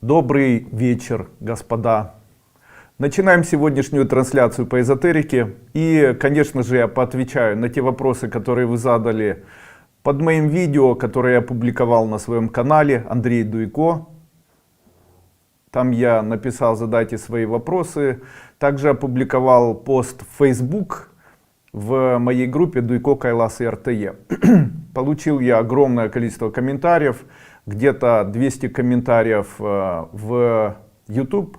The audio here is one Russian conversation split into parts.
Добрый вечер, господа. Начинаем сегодняшнюю трансляцию по эзотерике. И, конечно же, я поотвечаю на те вопросы, которые вы задали под моим видео, которое я опубликовал на своем канале Андрей Дуйко. Там я написал: задайте свои вопросы. Также опубликовал пост в Facebook в моей группе Дуйко, Кайлас и РТЕ. Получил я огромное количество комментариев, где-то 200 комментариев в YouTube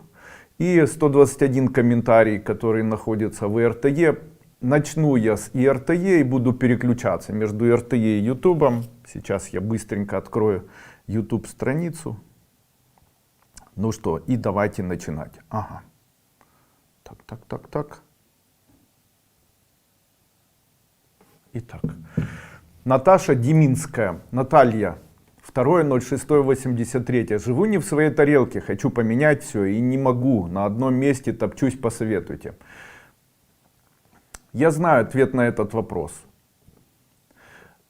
и 121 комментарий, который находится в ИРТЕ. Начну я с ИРТЕ и буду переключаться между ИРТЕ и YouTube. Сейчас я быстренько открою YouTube страницу. Ну что, и давайте начинать. Ага. Так. Итак, Наташа Деминская. Наталья. 2.06.83. Живу не в своей тарелке, хочу поменять все и не могу. На одном месте топчусь, посоветуйте. Я знаю ответ на этот вопрос.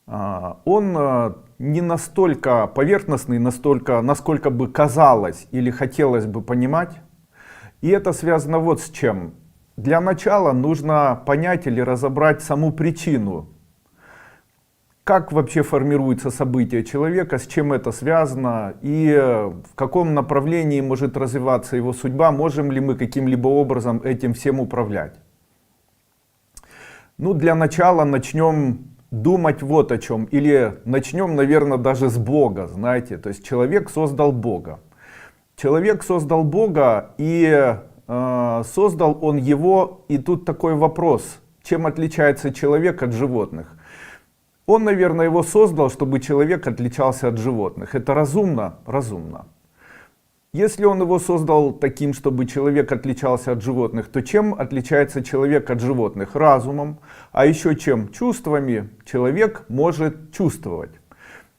Он не настолько поверхностный, насколько бы казалось или хотелось бы понимать. И это связано вот с чем. Для начала нужно понять или разобрать саму причину. Как вообще формируется событие человека, с чем это связано и в каком направлении может развиваться его судьба, можем ли мы каким-либо образом этим всем управлять. Ну, для начала начнем думать вот о чем, или начнем, наверное, даже с Бога, знаете, то есть человек создал Бога. Человек создал Бога, и создал он его, и тут такой вопрос: чем отличается человек от животных? Он, наверное, его создал, чтобы человек отличался от животных. Это разумно? Разумно. Если он его создал таким, чтобы человек отличался от животных, то чем отличается человек от животных? Разумом. А еще чем? Чувствами. Человек может чувствовать.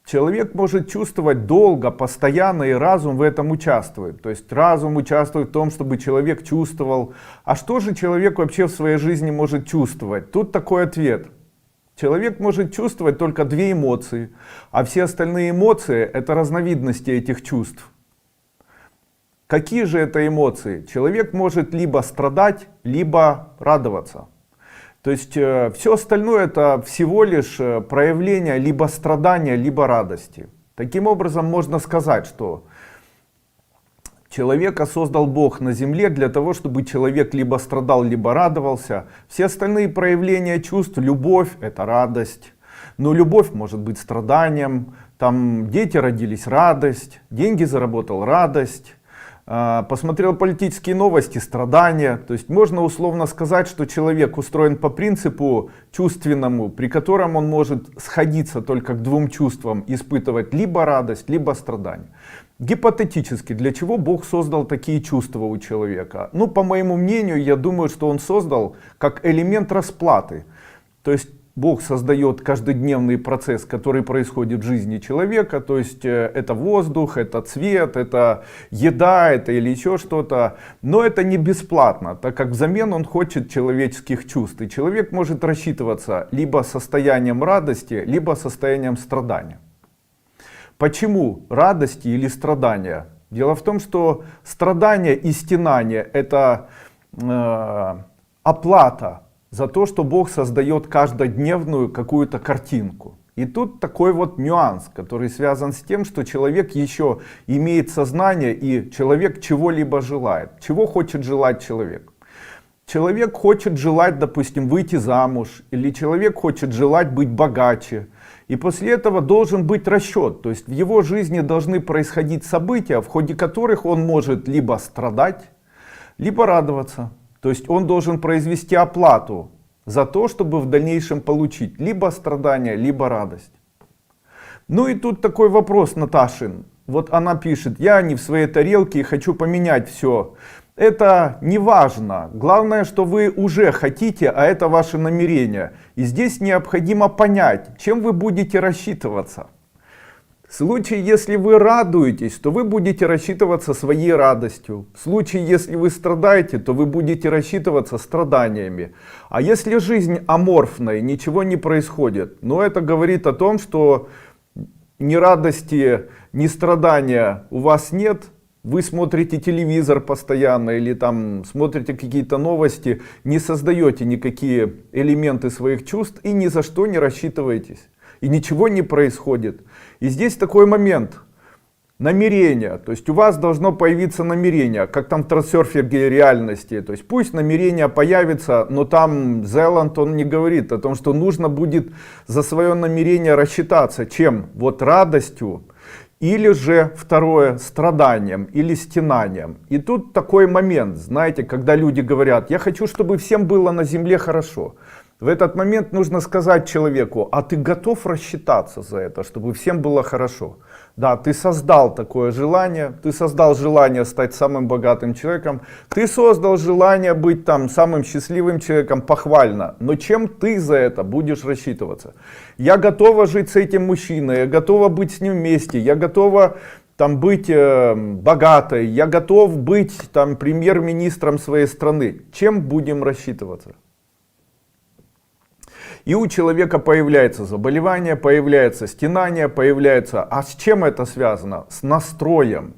Человек может чувствовать долго, постоянно, и разум в этом участвует. То есть разум участвует в том, чтобы человек чувствовал. А что же человек вообще в своей жизни может чувствовать? Тут такой ответ. Человек может чувствовать только две эмоции, а все остальные эмоции — это разновидности этих чувств. Какие же это эмоции? Человек может либо страдать, либо радоваться. То есть все остальное — это всего лишь проявление либо страдания, либо радости. Таким образом, можно сказать, что человека создал Бог на земле для того, чтобы человек либо страдал, либо радовался. Все остальные проявления чувств, любовь — это радость. Но любовь может быть страданием. Там дети родились — радость. Деньги заработал — радость. Посмотрел политические новости — страдания. То есть можно условно сказать, что человек устроен по принципу чувственному, при котором он может сходиться только к двум чувствам, испытывать либо радость, либо страдание. Гипотетически, для чего Бог создал такие чувства у человека? Ну, по моему мнению, я думаю, что Он создал как элемент расплаты. То есть Бог создает каждодневный процесс, который происходит в жизни человека. То есть это воздух, это цвет, это еда, это или еще что-то. Но это не бесплатно, так как взамен Он хочет человеческих чувств. И человек может рассчитываться либо состоянием радости, либо состоянием страдания. Почему радости или страдания? Дело в том, что страдания и стенания — это оплата за то, что Бог создает каждодневную какую-то картинку. И тут такой вот нюанс, который связан с тем, что человек еще имеет сознание, и человек чего-либо желает. Чего хочет желать человек? Человек хочет желать, допустим, выйти замуж, или человек хочет желать быть богаче. И после этого должен быть расчет. То есть в его жизни должны происходить события, в ходе которых он может либо страдать, либо радоваться. То есть он должен произвести оплату за то, чтобы в дальнейшем получить либо страдания, либо радость. Ну и тут такой вопрос Наташин. Вот она пишет: я не в своей тарелке и хочу поменять все. Это не важно. Главное, что вы уже хотите, а это ваше намерение. И здесь необходимо понять, чем вы будете рассчитываться. В случае, если вы радуетесь, то вы будете рассчитываться своей радостью. В случае, если вы страдаете, то вы будете рассчитываться страданиями. А если жизнь аморфная, ничего не происходит, но это говорит о том, что ни радости, ни страдания у вас нет, вы смотрите телевизор постоянно или там смотрите какие-то новости, не создаете никакие элементы своих чувств и ни за что не рассчитываетесь. И ничего не происходит. И здесь такой момент. Намерение. То есть у вас должно появиться намерение, как там в трансерфинге реальности. То есть пусть намерение появится, но там Зеланд, он не говорит о том, что нужно будет за свое намерение рассчитаться. Чем? Вот радостью. Или же второе, страданием или стенанием. И тут такой момент, знаете, когда люди говорят, я хочу, чтобы всем было на земле хорошо. В этот момент нужно сказать человеку, а ты готов рассчитаться за это, чтобы всем было хорошо? Да, ты создал такое желание, ты создал желание стать самым богатым человеком, ты создал желание быть там самым счастливым человеком, похвально. Но чем ты за это будешь рассчитываться? Я готова жить с этим мужчиной, я готова быть с ним вместе, я готова там быть богатой, я готов быть там премьер-министром своей страны. Чем будем рассчитываться? И у человека появляется заболевание, появляется стенание, появляется... А с чем это связано? С настроем.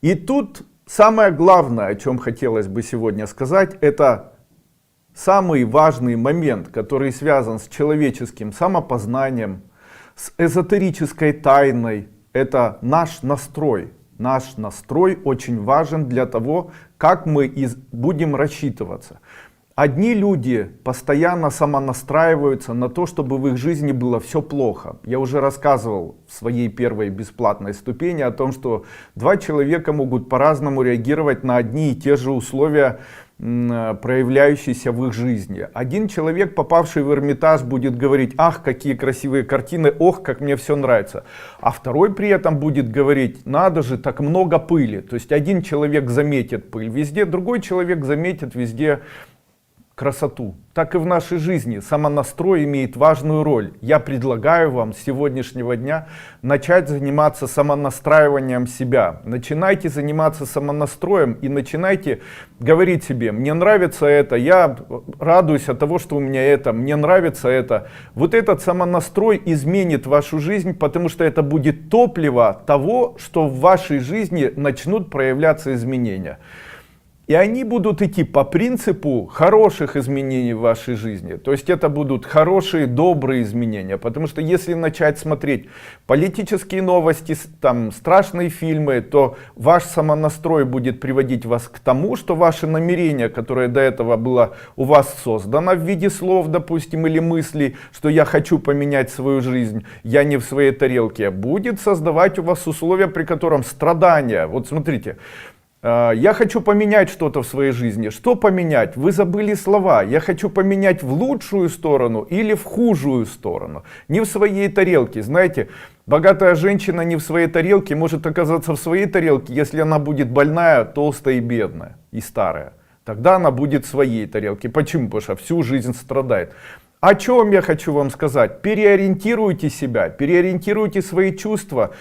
И тут самое главное, о чем хотелось бы сегодня сказать, это самый важный момент, который связан с человеческим самопознанием, с эзотерической тайной. Это наш настрой. Наш настрой очень важен для того, как мы будем рассчитываться. Одни люди постоянно самонастраиваются на то, чтобы в их жизни было все плохо. Я уже рассказывал в своей первой бесплатной ступени о том, что два человека могут по-разному реагировать на одни и те же условия, проявляющиеся в их жизни. Один человек, попавший в Эрмитаж, будет говорить, ах, какие красивые картины, ох, как мне все нравится. А второй при этом будет говорить, надо же, так много пыли. То есть один человек заметит пыль везде, другой человек заметит везде красоту. Так и в нашей жизни самонастрой имеет важную роль. Я предлагаю вам с сегодняшнего дня начать заниматься самонастраиванием себя. Начинайте заниматься самонастроем и начинайте говорить себе, мне нравится это, я радуюсь от того, что у меня это, мне нравится это. Вот этот самонастрой изменит вашу жизнь, потому что это будет топливо того, что в вашей жизни начнут проявляться изменения. И они будут идти по принципу хороших изменений в вашей жизни. То есть это будут хорошие, добрые изменения. Потому что если начать смотреть политические новости, там, страшные фильмы, то ваш самонастрой будет приводить вас к тому, что ваше намерение, которое до этого было у вас создано в виде слов, допустим, или мыслей, что я хочу поменять свою жизнь, я не в своей тарелке, будет создавать у вас условия, при котором страдания. Вот смотрите. Я хочу поменять что-то в своей жизни. Что поменять? Вы забыли слова. Я хочу поменять в лучшую сторону или в худшую сторону. Не в своей тарелке. Знаете, богатая женщина не в своей тарелке может оказаться в своей тарелке, если она будет больная, толстая и бедная, и старая. Тогда она будет в своей тарелке. Почему? Потому что всю жизнь страдает. О чем я хочу вам сказать? Переориентируйте себя, переориентируйте свои чувства.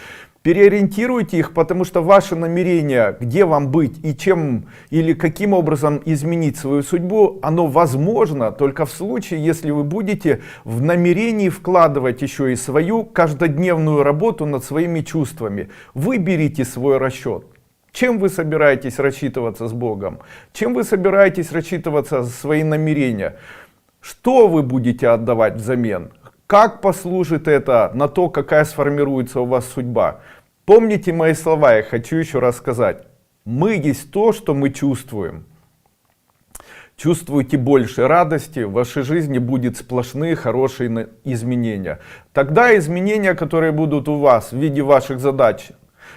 Переориентируйте их, потому что ваше намерение, где вам быть и чем или каким образом изменить свою судьбу, оно возможно только в случае, если вы будете в намерении вкладывать еще и свою каждодневную работу над своими чувствами. Выберите свой расчет. Чем вы собираетесь рассчитываться с Богом? Чем вы собираетесь рассчитываться за свои намерения? Что вы будете отдавать взамен? Как послужит это на то, какая сформируется у вас судьба? Помните мои слова, я хочу еще раз сказать. Мы есть то, что мы чувствуем. Чувствуйте больше радости, в вашей жизни будут сплошные хорошие изменения. Тогда изменения, которые будут у вас в виде ваших задач,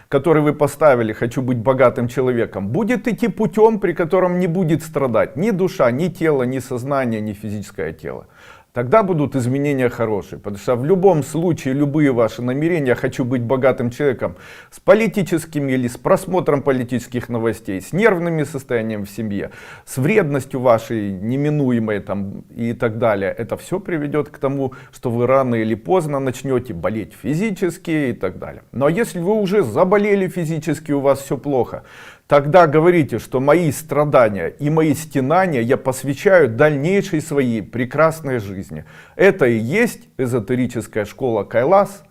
которые вы поставили, хочу быть богатым человеком, будет идти путем, при котором не будет страдать ни душа, ни тело, ни сознание, ни физическое тело. Тогда будут изменения хорошие, потому что в любом случае любые ваши намерения, хочу быть богатым человеком, с политическим или с просмотром политических новостей, с нервным состоянием в семье, с вредностью вашей неминуемой там, и так далее, это все приведет к тому, что вы рано или поздно начнете болеть физически и так далее. Но если вы уже заболели физически, у вас все плохо, тогда говорите, что мои страдания и мои стенания я посвящаю дальнейшей своей прекрасной жизни. Это и есть эзотерическая школа Кайлас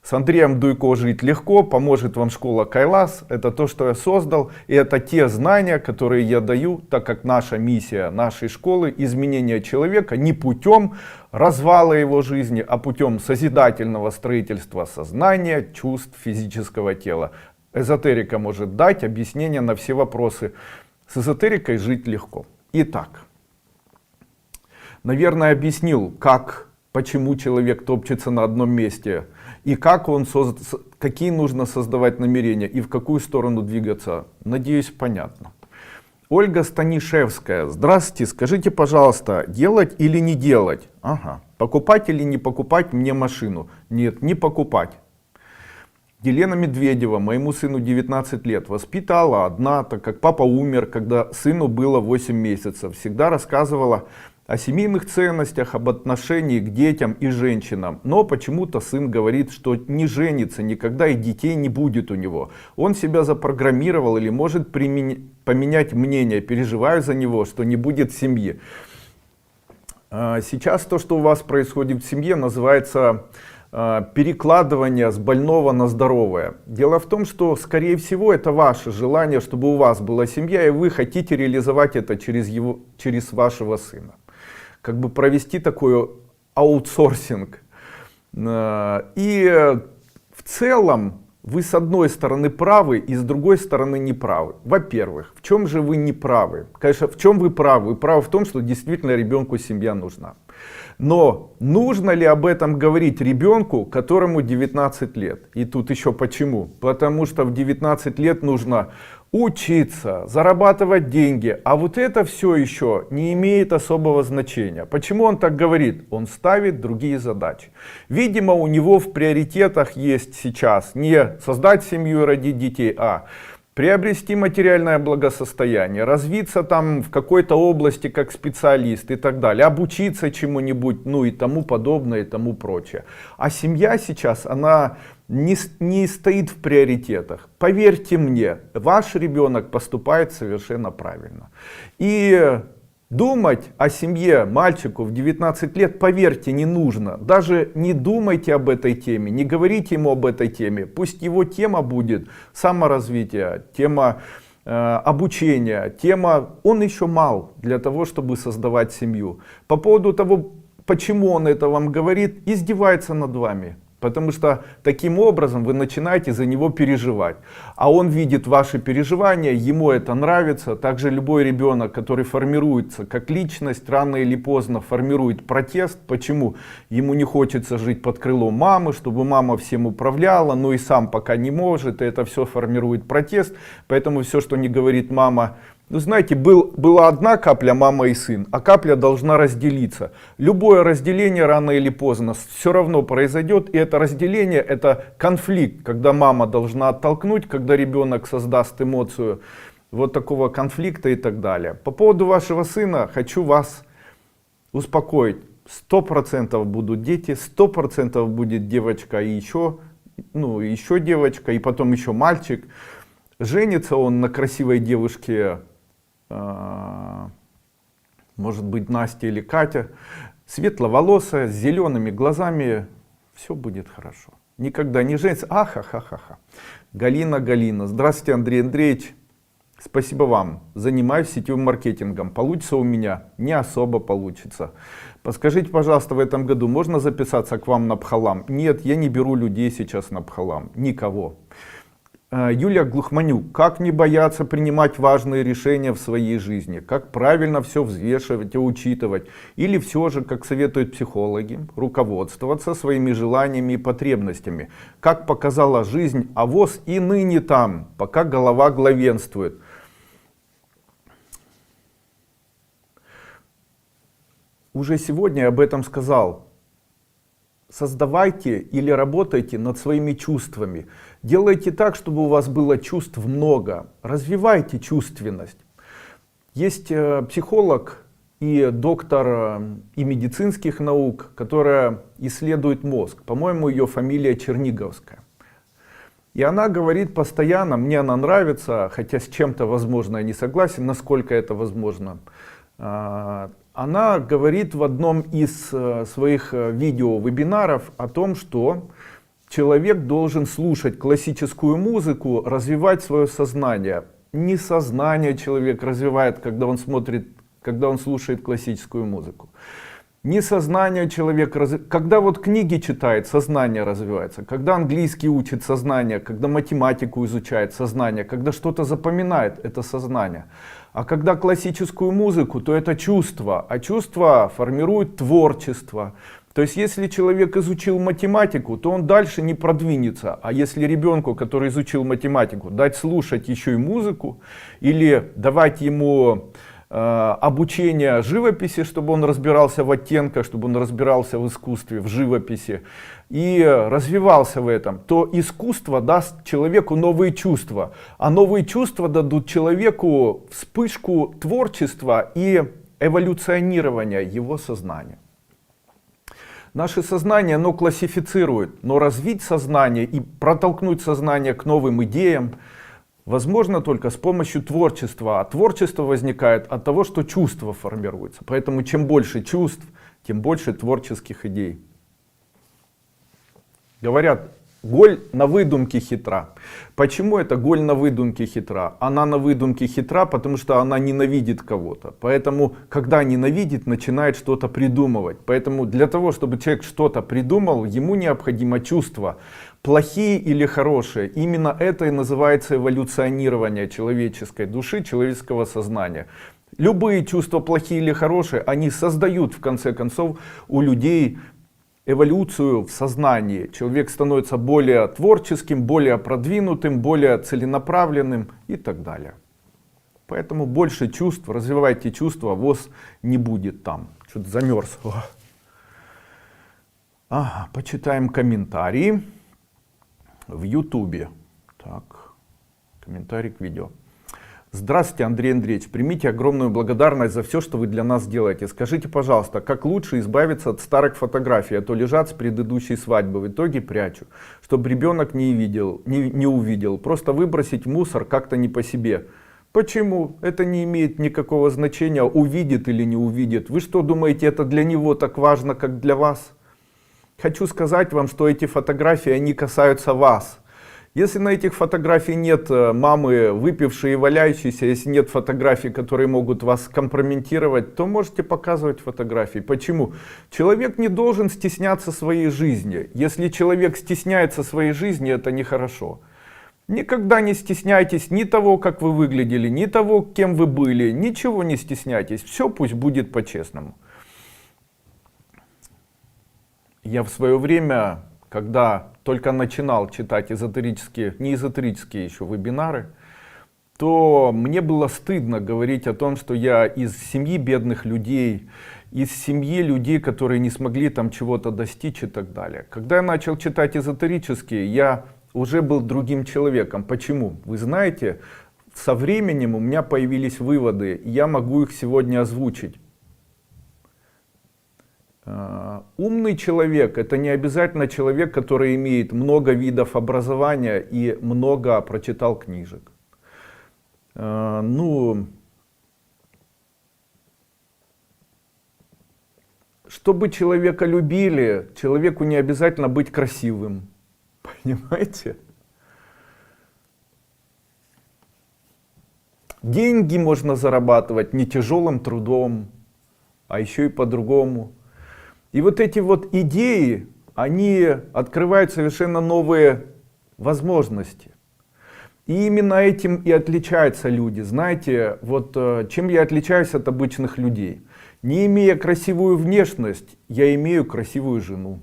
С Андреем Дуйко жить легко, поможет вам школа Кайлас. Это то, что я создал, и это те знания, которые я даю, так как наша миссия нашей школы — изменение человека не путем развала его жизни, а путем созидательного строительства сознания, чувств, физического тела. Эзотерика может дать объяснение на все вопросы. С эзотерикой жить легко. Итак, наверное, объяснил, почему человек топчется на одном месте, и какие нужно создавать намерения, и в какую сторону двигаться. Надеюсь, понятно. Ольга Станишевская. Здравствуйте, скажите, пожалуйста, делать или не делать? Ага. Покупать или не покупать мне машину? Нет, не покупать. Елена Медведева. Моему сыну 19 лет. Воспитала одна, так как папа умер, когда сыну было 8 месяцев. Всегда рассказывала о семейных ценностях, об отношении к детям и женщинам. Но почему-то сын говорит, что не женится никогда и детей не будет у него. Он себя запрограммировал или может поменять мнение. Переживаю за него, что не будет семьи. Сейчас то, что у вас происходит в семье, называется перекладывание с больного на здоровое. Дело в том, что, скорее всего, это ваше желание, чтобы у вас была семья, и вы хотите реализовать это через вашего сына. Как бы провести такой аутсорсинг. И в целом вы с одной стороны правы и с другой стороны не правы. Во-первых, в чем же вы не правы? Конечно, в чем вы правы? Вы правы в том, что действительно ребенку семья нужна. Но нужно ли об этом говорить ребенку, которому 19 лет? И тут еще почему? Потому что в 19 лет нужно учиться, зарабатывать деньги, а вот это все еще не имеет особого значения. Почему он так говорит? Он ставит другие задачи. Видимо, у него в приоритетах есть сейчас не создать семью и родить детей, а приобрести материальное благосостояние, развиться там в какой-то области как специалист и так далее, обучиться чему-нибудь, ну и тому подобное, и тому прочее. А семья сейчас, она не стоит в приоритетах. Поверьте мне, ваш ребенок поступает совершенно правильно. И думать о семье мальчику в 19 лет, поверьте, не нужно. Даже не думайте об этой теме, не говорите ему об этой теме. Пусть его тема будет саморазвитие, тема обучения, тема, он еще мал для того, чтобы создавать семью. По поводу того, почему он это вам говорит, издевается над вами. Потому что таким образом вы начинаете за него переживать. А он видит ваши переживания, ему это нравится. Также любой ребенок, который формируется как личность, рано или поздно формирует протест. Почему? Ему не хочется жить под крылом мамы, чтобы мама всем управляла, но и сам пока не может. И это все формирует протест. Поэтому все, что не говорит мама... Ну, знаете, была одна капля, мама и сын, а капля должна разделиться. Любое разделение рано или поздно все равно произойдет, и это разделение, это конфликт, когда мама должна оттолкнуть, когда ребенок создаст эмоцию вот такого конфликта и так далее. По поводу вашего сына хочу вас успокоить. 100% будут дети, 100% будет девочка и еще девочка, и потом еще мальчик. Женится он на красивой девушке, может быть, Настя или Катя, светловолосая, с зелеными глазами, все будет хорошо. Никогда не женится. Ахахахаха. Галина. Здравствуйте, Андрей Андреевич. Спасибо вам. Занимаюсь сетевым маркетингом. Получится у меня? Не особо получится. Подскажите, пожалуйста, в этом году можно записаться к вам на Пхалам? Нет, я не беру людей сейчас на Пхалам. Никого. Юлия Глухманюк. Как не бояться принимать важные решения в своей жизни? Как правильно все взвешивать и учитывать? Или все же, как советуют психологи, руководствоваться своими желаниями и потребностями? Как показала жизнь, авось и ныне там, пока голова главенствует. Уже сегодня я об этом сказал. Создавайте или работайте над своими чувствами. Делайте так, чтобы у вас было чувств много. Развивайте чувственность. Есть психолог и доктор и медицинских наук, которая исследует мозг. По-моему, ее фамилия Черниговская. И она говорит постоянно, мне она нравится, хотя с чем-то, возможно, я не согласен, насколько это возможно. Она говорит в одном из своих видео-вебинаров о том, что человек должен слушать классическую музыку, развивать свое сознание. Не сознание человек развивает, когда он слушает классическую музыку. Не сознание человек развивает. Когда вот книги читает, сознание развивается. Когда английский учит, сознание. Когда математику изучает, сознание. Когда что-то запоминает, это сознание. А когда классическую музыку, то это чувство. А чувство формирует творчество. То есть если человек изучил математику, то он дальше не продвинется. А если ребенку, который изучил математику, дать слушать еще и музыку, или давать ему обучение живописи, чтобы он разбирался в оттенках, чтобы он разбирался в искусстве, в живописи, и развивался в этом, то искусство даст человеку новые чувства. А новые чувства дадут человеку вспышку творчества и эволюционирования его сознания. Наше сознание, оно классифицирует, но развить сознание и протолкнуть сознание к новым идеям возможно только с помощью творчества. А творчество возникает от того, что чувства формируются. Поэтому чем больше чувств, тем больше творческих идей. Говорят, голь на выдумке хитра. Почему это голь на выдумке хитра? Она на выдумке хитра, потому что она ненавидит кого-то. Поэтому, когда ненавидит, начинает что-то придумывать. Поэтому для того, чтобы человек что-то придумал, ему необходимо чувства. Плохие или хорошие. Именно это и называется эволюционирование человеческой души, человеческого сознания. Любые чувства, плохие или хорошие, они создают в конце концов у людей эволюцию в сознании. Человек становится более творческим, более продвинутым, более целенаправленным и так далее. Поэтому больше чувств, развивайте чувства, ВОЗ не будет там. Что-то замерз. Ага, почитаем комментарии в Ютубе. Так, комментарий к видео. Здравствуйте, Андрей Андреевич. Примите огромную благодарность за все, что вы для нас делаете. Скажите, пожалуйста, как лучше избавиться от старых фотографий, а то лежат с предыдущей свадьбы, в итоге прячу, чтобы ребенок не увидел. Просто выбросить в мусор как-то не по себе. Почему? Это не имеет никакого значения, увидит или не увидит. Вы что думаете, это для него так важно, как для вас? Хочу сказать вам, что эти фотографии, они касаются вас. Если на этих фотографиях нет мамы, выпившей и валяющейся, если нет фотографий, которые могут вас компрометировать, то можете показывать фотографии. Почему? Человек не должен стесняться своей жизни. Если человек стесняется своей жизни, это нехорошо. Никогда не стесняйтесь ни того, как вы выглядели, ни того, кем вы были. Ничего не стесняйтесь. Все пусть будет по-честному. Я в свое время, когда только начинал читать эзотерические, не эзотерические еще вебинары, то мне было стыдно говорить о том, что я из семьи бедных людей, из семьи людей, которые не смогли там чего-то достичь и так далее. Когда я начал читать эзотерические, я уже был другим человеком. Почему? Вы знаете, со временем у меня появились выводы, и я могу их сегодня озвучить. Умный человек — это не обязательно человек, который имеет много видов образования и много прочитал книжек. Чтобы человека любили, человеку не обязательно быть красивым. Понимаете? Деньги можно зарабатывать не тяжелым трудом, а еще и по-другому. И вот эти вот идеи, они открывают совершенно новые возможности. И именно этим и отличаются люди. Знаете, вот чем я отличаюсь от обычных людей? Не имея красивую внешность, я имею красивую жену.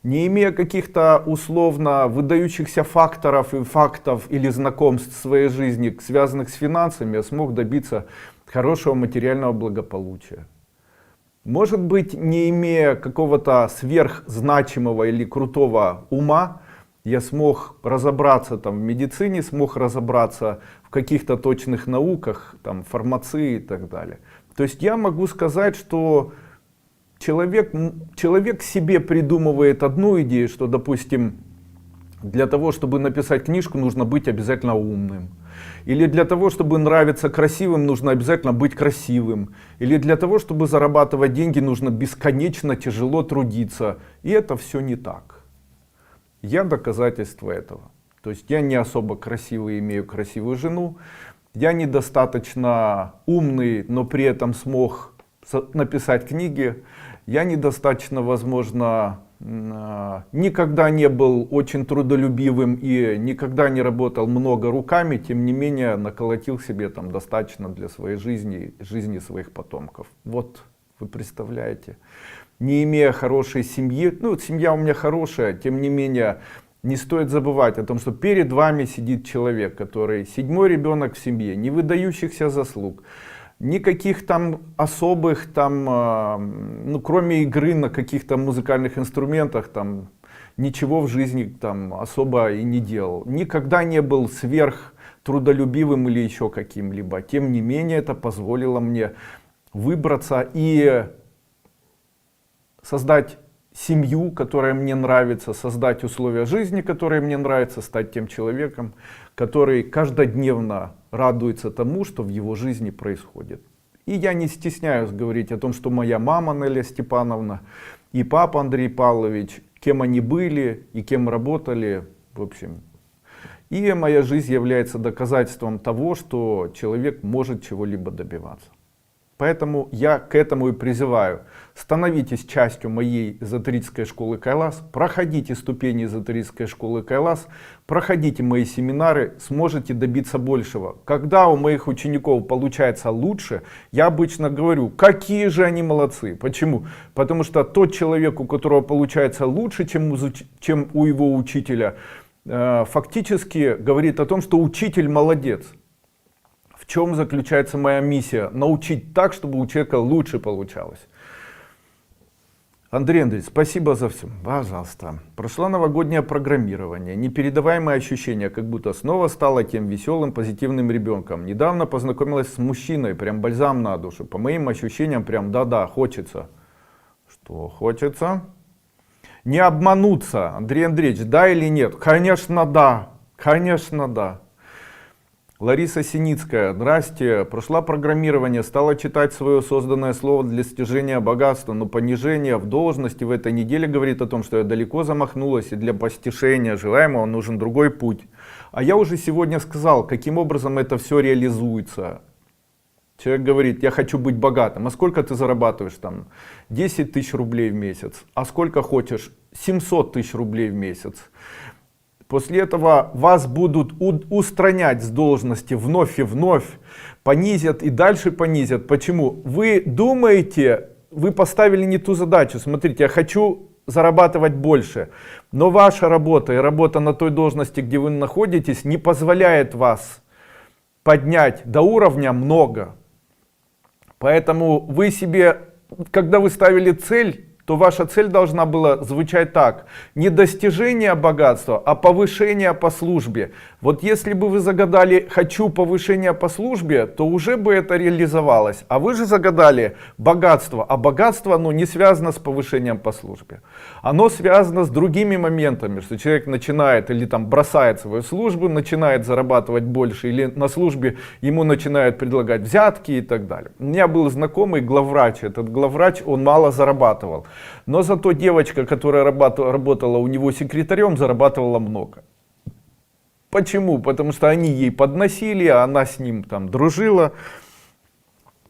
Не имея каких-то условно выдающихся факторов и фактов или знакомств в своей жизни, связанных с финансами, я смог добиться хорошего материального благополучия. Может быть, не имея какого-то сверхзначимого или крутого ума, я смог разобраться там в медицине, смог разобраться в каких-то точных науках, там, фармации и так далее. То есть я могу сказать, что человек себе придумывает одну идею, что, допустим, для того, чтобы написать книжку, нужно быть обязательно умным. Или для того, чтобы нравиться красивым, нужно обязательно быть красивым. Или для того, чтобы зарабатывать деньги, нужно бесконечно тяжело трудиться. И это все не так. Я доказательство этого. То есть я не особо красивый, имею красивую жену, я недостаточно умный, но при этом смог написать книги, я недостаточно, возможно, никогда не был очень трудолюбивым и никогда не работал много руками, тем не менее наколотил себе там достаточно для своей жизни, жизни своих потомков. Вот вы представляете, не имея хорошей семьи, ну семья у меня хорошая, тем не менее не стоит забывать о том, что перед вами сидит человек, который 7-й ребенок в семье, не выдающихся заслуг, никаких там особых там, ну кроме игры на каких-то музыкальных инструментах, там ничего в жизни там особо и не делал. Никогда не был сверх трудолюбивым или еще каким-либо. Тем не менее это позволило мне выбраться и создать семью, которая мне нравится, создать условия жизни, которые мне нравятся, стать тем человеком, который каждодневно радуется тому, что в его жизни происходит. И я не стесняюсь говорить о том, что моя мама Неля Степановна и папа Андрей Павлович, кем они были и кем работали, в общем. И моя жизнь является доказательством того, что человек может чего-либо добиваться. Поэтому я к этому и призываю. Становитесь частью моей эзотерической школы Кайлас, проходите ступени эзотерической школы Кайлас, проходите мои семинары, сможете добиться большего. Когда у моих учеников получается лучше, я обычно говорю, какие же они молодцы. Почему? Потому что тот человек, у которого получается лучше, чем у его учителя, фактически говорит о том, что учитель молодец. В чем заключается моя миссия? Научить так, чтобы у человека лучше получалось. Андрей Андреевич, спасибо за все. Пожалуйста. Прошло новогоднее программирование. Непередаваемое ощущение, как будто снова стала тем веселым, позитивным ребенком. Недавно познакомилась с мужчиной, прям бальзам на душу. По моим ощущениям, прям да-да, хочется. Что хочется? Не обмануться, Андрей Андреевич, да или нет? Конечно, да. Конечно, да. Лариса Синицкая, здрасте, прошла программирование, стала читать свое созданное слово для достижения богатства, но понижение в должности в этой неделе говорит о том, что я далеко замахнулась, и для постижения желаемого нужен другой путь. А я уже сегодня сказал, каким образом это все реализуется. Человек говорит, я хочу быть богатым, а сколько ты зарабатываешь там? 10 тысяч рублей в месяц, а сколько хочешь? 700 тысяч рублей в месяц. После этого вас будут устранять с должности вновь и вновь, понизят и дальше понизят. Почему? Вы думаете, вы поставили не ту задачу. Смотрите, я хочу зарабатывать больше, но ваша работа и работа на той должности, где вы находитесь, не позволяет вас поднять до уровня много. Поэтому вы себе, когда вы ставили цель, то ваша цель должна была звучать так: не достижение богатства, а повышение по службе. Вот если бы вы загадали «хочу повышения по службе», то уже бы это реализовалось. А вы же загадали богатство, а богатство оно не связано с повышением по службе. Оно связано с другими моментами, что человек начинает или там бросает свою службу, начинает зарабатывать больше, или на службе ему начинают предлагать взятки и так далее. У меня был знакомый главврач, этот главврач, он мало зарабатывал. Но зато девочка, которая работала у него секретарем, зарабатывала много. Почему? Потому что они ей подносили, а она с ним там дружила.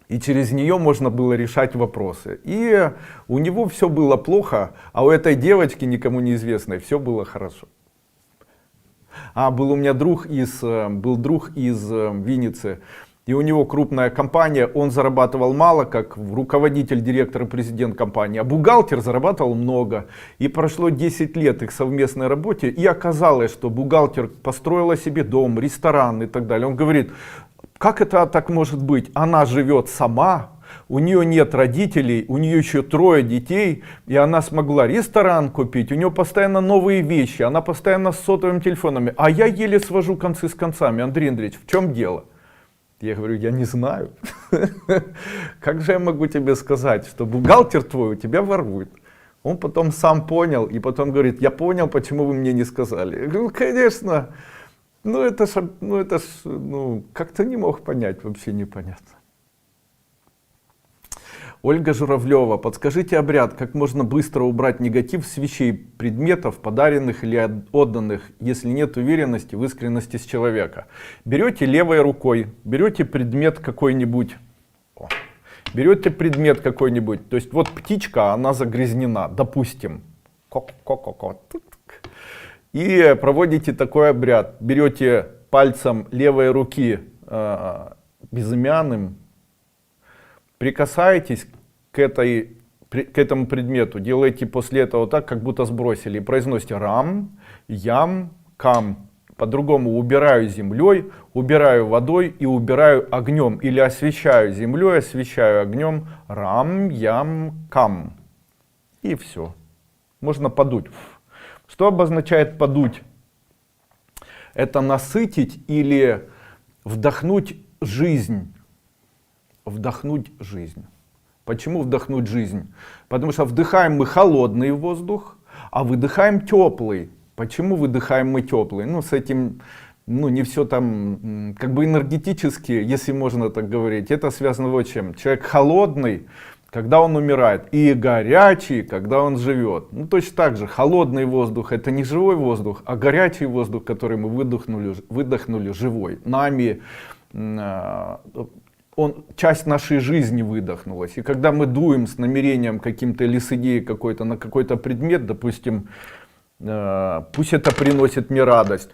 И через нее можно было решать вопросы. И у него все было плохо, а у этой девочки, никому неизвестной, все было хорошо. Был у меня друг из Винницы. И у него крупная компания, он зарабатывал мало, как руководитель, директор и президент компании, а бухгалтер зарабатывал много. И прошло 10 лет их совместной работе, и оказалось, что бухгалтер построила себе дом, ресторан и так далее. Он говорит, как это так может быть? Она живет сама, у нее нет родителей, у нее еще 3 детей, и она смогла ресторан купить, у нее постоянно новые вещи, она постоянно с сотовыми телефонами, а я еле свожу концы с концами. Андрей Андреевич, в чем дело? Я говорю, я не знаю. Как же я могу тебе сказать, что бухгалтер твой у тебя ворует? Он потом сам понял, и потом говорит, я понял, почему вы мне не сказали. Я говорю, конечно, как-то не мог понять, вообще непонятно. Ольга Журавлева, подскажите обряд, как можно быстро убрать негатив с вещей, предметов, подаренных или отданных, если нет уверенности в искренности с человека. Берете левой рукой, берете предмет какой-нибудь, то есть вот птичка, она загрязнена, допустим, и проводите такой обряд. Берете пальцем левой руки безымянным, прикасаетесь к этому предмету, делаете после этого так, как будто сбросили, и произносите рам, ям, кам. По-другому убираю землей, убираю водой и убираю огнем. Или освещаю землей, освещаю огнем, рам, ям, кам. И все. Можно подуть. Что обозначает подуть? Это насытить или вдохнуть жизнь. Вдохнуть жизнь. Почему вдохнуть жизнь? Потому что вдыхаем мы холодный воздух, а выдыхаем теплый. Почему выдыхаем мы теплый? Ну, с этим, не все там, как бы энергетически, если можно так говорить, это связано вот с чем. Человек холодный, когда он умирает, и горячий, когда он живет. Ну, точно так же, холодный воздух — это не живой воздух, а горячий воздух, который мы выдохнули живой. Нами часть нашей жизни выдохнулась. И когда мы дуем с намерением каким-то или с идеей какой-то на какой-то предмет, допустим, пусть это приносит мне радость,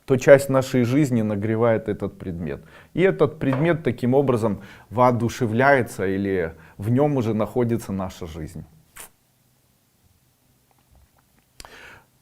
то часть нашей жизни нагревает этот предмет. И этот предмет таким образом воодушевляется, или в нем уже находится наша жизнь.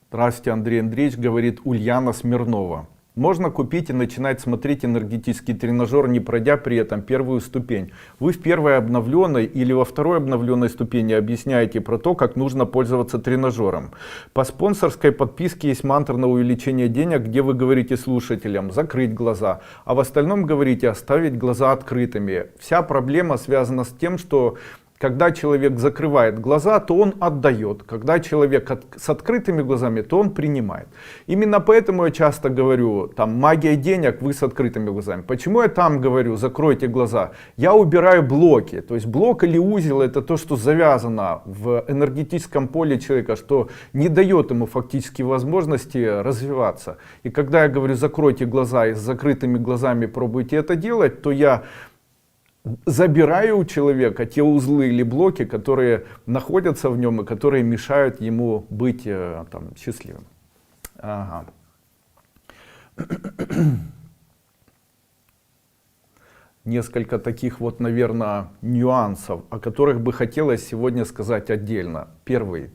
Здравствуйте, Андрей Андреевич, говорит Ульяна Смирнова. Можно купить и начинать смотреть энергетический тренажер, не пройдя при этом первую ступень. Вы в первой обновленной или во второй обновленной ступени объясняете про то, как нужно пользоваться тренажером. По спонсорской подписке есть мантра на увеличение денег, где вы говорите слушателям закрыть глаза, а в остальном говорите оставить глаза открытыми. Вся проблема связана с тем, что когда человек закрывает глаза, то он отдает. Когда человек с открытыми глазами, то он принимает. Именно поэтому я часто говорю, там, магия денег, вы с открытыми глазами. Почему я там говорю, закройте глаза? Я убираю блоки. То есть блок или узел — это то, что завязано в энергетическом поле человека, что не дает ему фактически возможности развиваться. И когда я говорю, закройте глаза, и с закрытыми глазами пробуйте это делать, то я забираю у человека те узлы или блоки, которые находятся в нем и которые мешают ему быть там, счастливым. Ага. Несколько таких вот, наверное, нюансов, о которых бы хотелось сегодня сказать отдельно. Первый.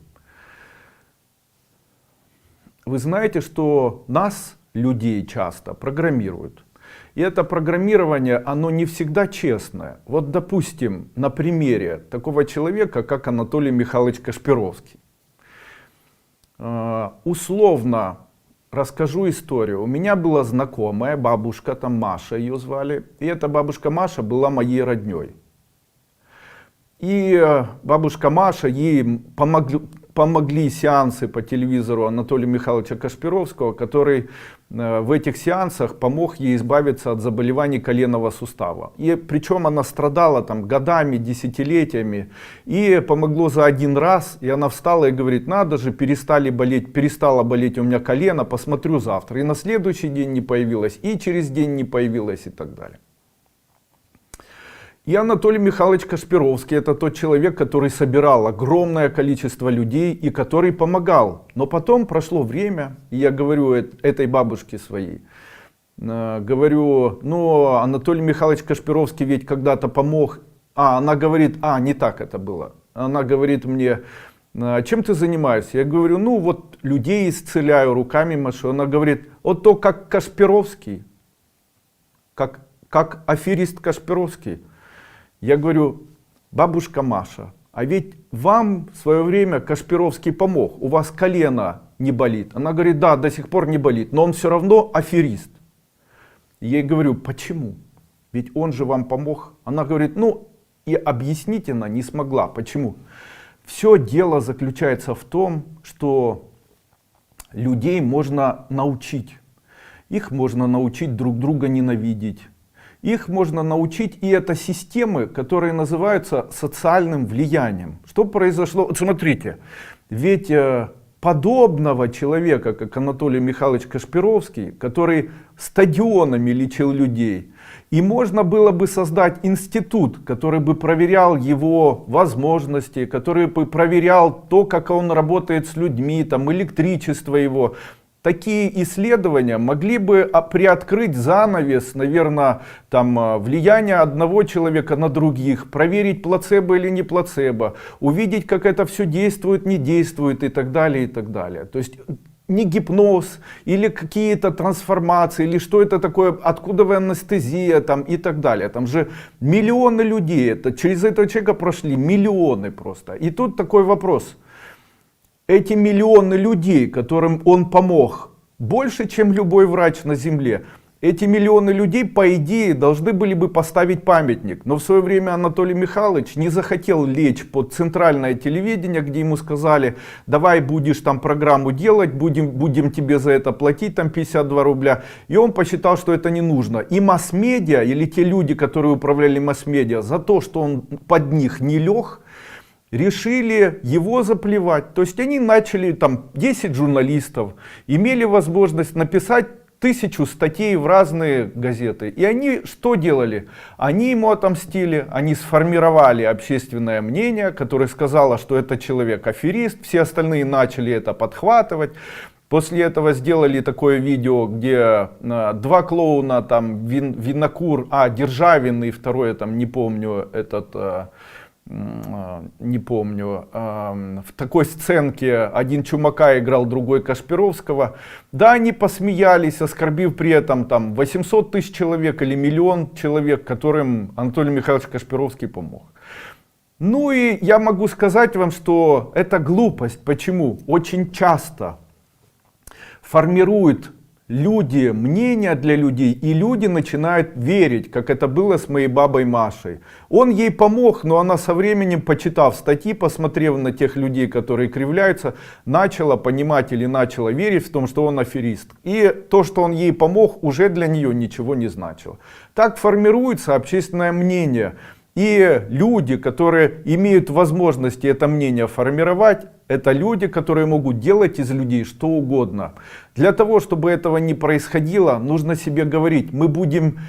Вы знаете, что нас, людей, часто программируют. И это программирование, оно не всегда честное. Вот, допустим, на примере такого человека, как Анатолий Михайлович Кашпировский. Условно расскажу историю. У меня была знакомая бабушка, там Маша ее звали. И эта бабушка Маша была моей родней. И бабушка Маша, ей помогли сеансы по телевизору Анатолия Михайловича Кашпировского, который в этих сеансах помог ей избавиться от заболеваний коленного сустава. И причем она страдала там годами, десятилетиями. И помогло за один раз. И она встала и говорит, надо же, перестало болеть у меня колено, посмотрю завтра. И на следующий день не появилось, и через день не появилось, и так далее. И Анатолий Михайлович Кашпировский — это тот человек, который собирал огромное количество людей и который помогал. Но потом прошло время, и я говорю этой бабушке своей, говорю, ну Анатолий Михайлович Кашпировский ведь когда-то помог. Она говорит, не так это было. Она говорит мне, чем ты занимаешься? Я говорю, ну вот людей исцеляю, руками машу. Она говорит, вот то как Кашпировский, как аферист Кашпировский. Я говорю, бабушка Маша, а ведь вам в свое время Кашпировский помог, у вас колено не болит. Она говорит, да, до сих пор не болит, но он все равно аферист. Я ей говорю, почему? Ведь он же вам помог. Она говорит, ну и объяснить она не смогла. Почему? Все дело заключается в том, что людей можно научить. Их можно научить друг друга ненавидеть. Их можно научить, и это системы, которые называются социальным влиянием. Что произошло? Вот смотрите, ведь подобного человека, как Анатолий Михайлович Кашпировский, который стадионами лечил людей, и можно было бы создать институт, который бы проверял его возможности, который бы проверял то, как он работает с людьми, там, электричество его. Такие исследования могли бы приоткрыть занавес, наверное, там, влияние одного человека на других, проверить, плацебо или не плацебо, увидеть, как это все действует, не действует и так далее, и так далее. То есть не гипноз или какие-то трансформации, или что это такое, откуда анестезия там, и так далее. Там же миллионы людей, через этого человека прошли миллионы просто. И тут такой вопрос. Эти миллионы людей, которым он помог, больше, чем любой врач на земле, эти миллионы людей, по идее, должны были бы поставить памятник. Но в свое время Анатолий Михайлович не захотел лечь под центральное телевидение, где ему сказали: давай будешь там программу делать, будем тебе за это платить там 52 рубля. И он посчитал, что это не нужно. И масс-медиа, или те люди, которые управляли масс-медиа, за то, что он под них не лег, решили его заплевать. То есть они начали, там 10 журналистов имели возможность написать 1000 статей в разные газеты. И они что делали? Они ему отомстили, они сформировали общественное мнение, которое сказало, что это человек аферист. Все остальные начали это подхватывать. После этого сделали такое видео, где два клоуна, там Винокур, Державин и второй, там не помню, в такой сценке один Чумака играл, другой Кашпировского. Да, они посмеялись, оскорбив при этом там 800 тысяч человек или 1 000 000 человек, которым Анатолий Михайлович Кашпировский помог. Ну и я могу сказать вам, что это глупость. Почему? Очень часто формируют люди мнения для людей, и люди начинают верить, как это было с моей бабой Машей. Он ей помог, но она со временем, почитав статьи, посмотрев на тех людей, которые кривляются, начала понимать или начала верить в том, что он аферист. И то, что он ей помог, уже для нее ничего не значило. Так формируется общественное мнение. И люди, которые имеют возможности это мнение формировать, это люди, которые могут делать из людей что угодно. Для того, чтобы этого не происходило, нужно себе говорить: мы будем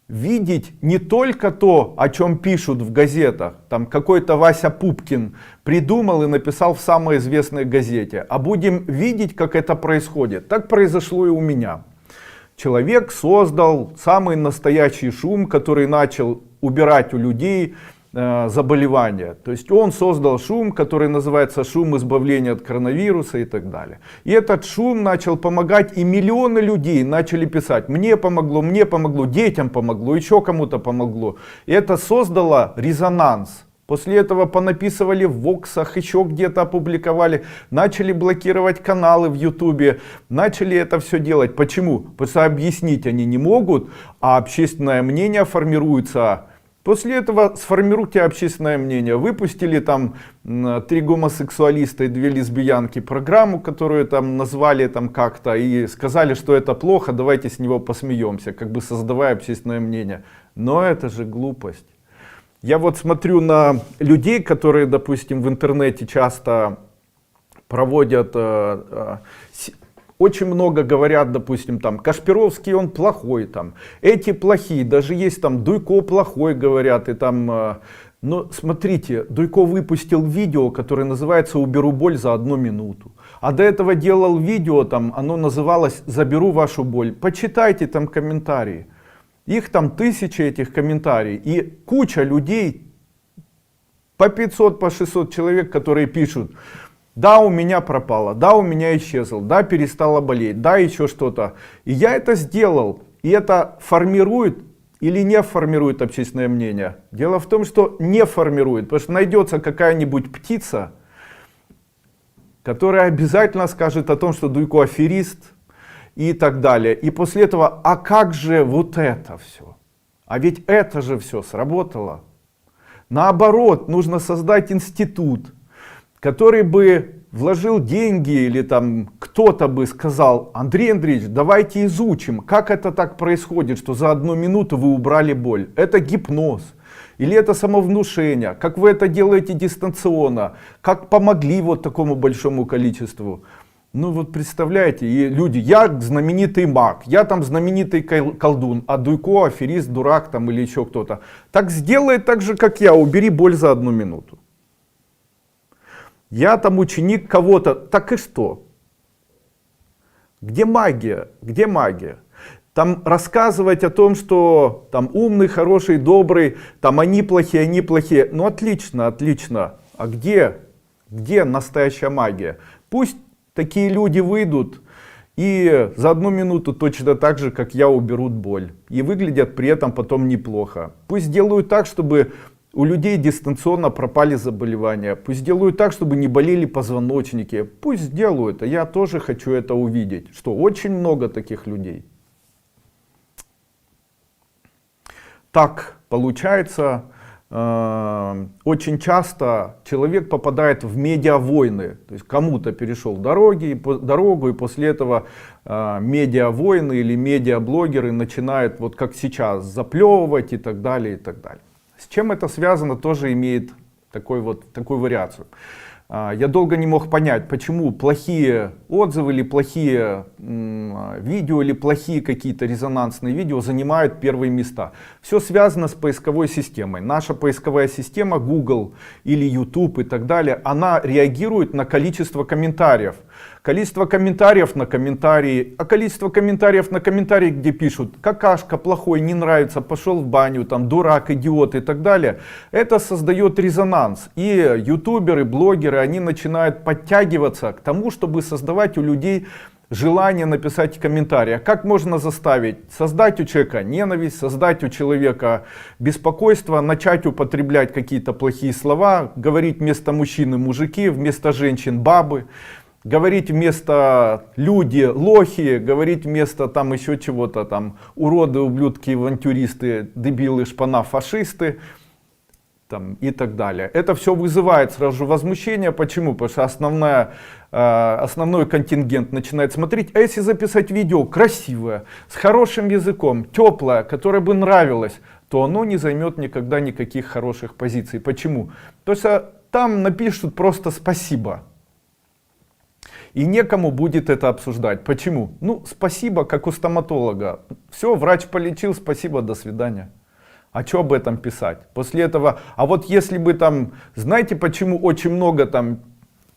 видеть не только то, о чем пишут в газетах, там какой-то Вася Пупкин придумал и написал в самой известной газете, а будем видеть, как это происходит. Так произошло и у меня. Человек создал самый настоящий шум, который начал убирать у людей заболевания. То есть он создал шум, который называется шум избавления от коронавируса и так далее. И этот шум начал помогать, и миллионы людей начали писать: мне помогло, детям помогло, еще кому-то помогло. И это создало резонанс. После этого понаписывали в Воксах, еще где-то опубликовали, начали блокировать каналы в Ютубе, начали это все делать. Почему? Потому что объяснить они не могут, а общественное мнение формируется. После этого сформируйте общественное мнение. Выпустили там 3 гомосексуалиста и 2 лесбиянки программу, которую там назвали там как-то и сказали, что это плохо, давайте с него посмеемся, как бы создавая общественное мнение. Но это же глупость. Я вот смотрю на людей, которые, допустим, в интернете часто проводят, очень много говорят, допустим, там Кашпировский он плохой, там эти плохие, даже есть там Дуйко плохой, говорят, и там. Но смотрите, Дуйко выпустил видео, которое называется «Уберу боль за 1 минуту». А до этого делал видео, там оно называлось «Заберу вашу боль». Почитайте там комментарии. Их там 1000 этих комментариев. И куча людей, по 500, по 600 человек, которые пишут: да, у меня пропало, да, у меня исчезло, да, перестала болеть, да, еще что-то. И я это сделал. И это формирует или не формирует общественное мнение? Дело в том, что не формирует. Потому что найдется какая-нибудь птица, которая обязательно скажет о том, что Дуйко аферист и так далее. И после этого: а как же вот это все? А ведь это же все сработало. Наоборот, нужно создать институт, который бы вложил деньги, или там кто-то бы сказал: Андрей Андреевич, давайте изучим, как это так происходит, что за 1 минуту вы убрали боль. Это гипноз. Или это самовнушение, как вы это делаете дистанционно, как помогли вот такому большому количеству. Ну вот представляете, и люди: я знаменитый маг, я там знаменитый колдун, а Дуйко аферист, дурак там или еще кто-то. Так сделай так же, как я, убери боль за 1 минуту. Я там ученик кого-то, так и что? Где магия? Где магия? Там рассказывать о том, что там умный, хороший, добрый, там они плохие, ну отлично, отлично. А где настоящая магия? Пусть такие люди выйдут и за 1 минуту точно так же, как я, уберут боль. И выглядят при этом потом неплохо. Пусть делают так, чтобы у людей дистанционно пропали заболевания. Пусть делают так, чтобы не болели позвоночники. Пусть сделают, а я тоже хочу это увидеть. Что очень много таких людей. Так получается, очень часто человек попадает в медиавойны. То есть кому-то перешел дорогу, и после этого медиавойны или медиаблогеры начинают, вот как сейчас, заплевывать и так далее, и так далее. С чем это связано, тоже имеет такую вариацию. Я долго не мог понять, почему плохие отзывы или плохие видео, или плохие какие-то резонансные видео занимают первые места. Все связано с поисковой системой. Наша поисковая система, Google или YouTube и так далее, она реагирует на количество комментариев. Количество комментариев на комментарии, а количество комментариев на комментарии, где пишут: какашка, плохой, не нравится, пошел в баню, там, дурак, идиот и так далее, это создает резонанс. И ютуберы, блогеры, они начинают подтягиваться к тому, чтобы создавать у людей желание написать комментарий. А как можно заставить? Создать у человека ненависть, создать у человека беспокойство, начать употреблять какие-то плохие слова, говорить вместо мужчины мужики, вместо женщин бабы. Говорить вместо люди лохи, говорить вместо там еще чего-то там уроды, ублюдки, авантюристы, дебилы, шпана, фашисты там, и так далее. Это все вызывает сразу же возмущение. Почему? Потому что основной контингент начинает смотреть. А если записать видео красивое, с хорошим языком, теплое, которое бы нравилось, то оно не займет никогда никаких хороших позиций. Почему? Потому что там напишут просто спасибо. И некому будет это обсуждать. Почему? Ну, спасибо, как у стоматолога. Все, врач полечил, спасибо, до свидания. А что об этом писать? После этого, а вот если бы там, знаете, почему очень много там,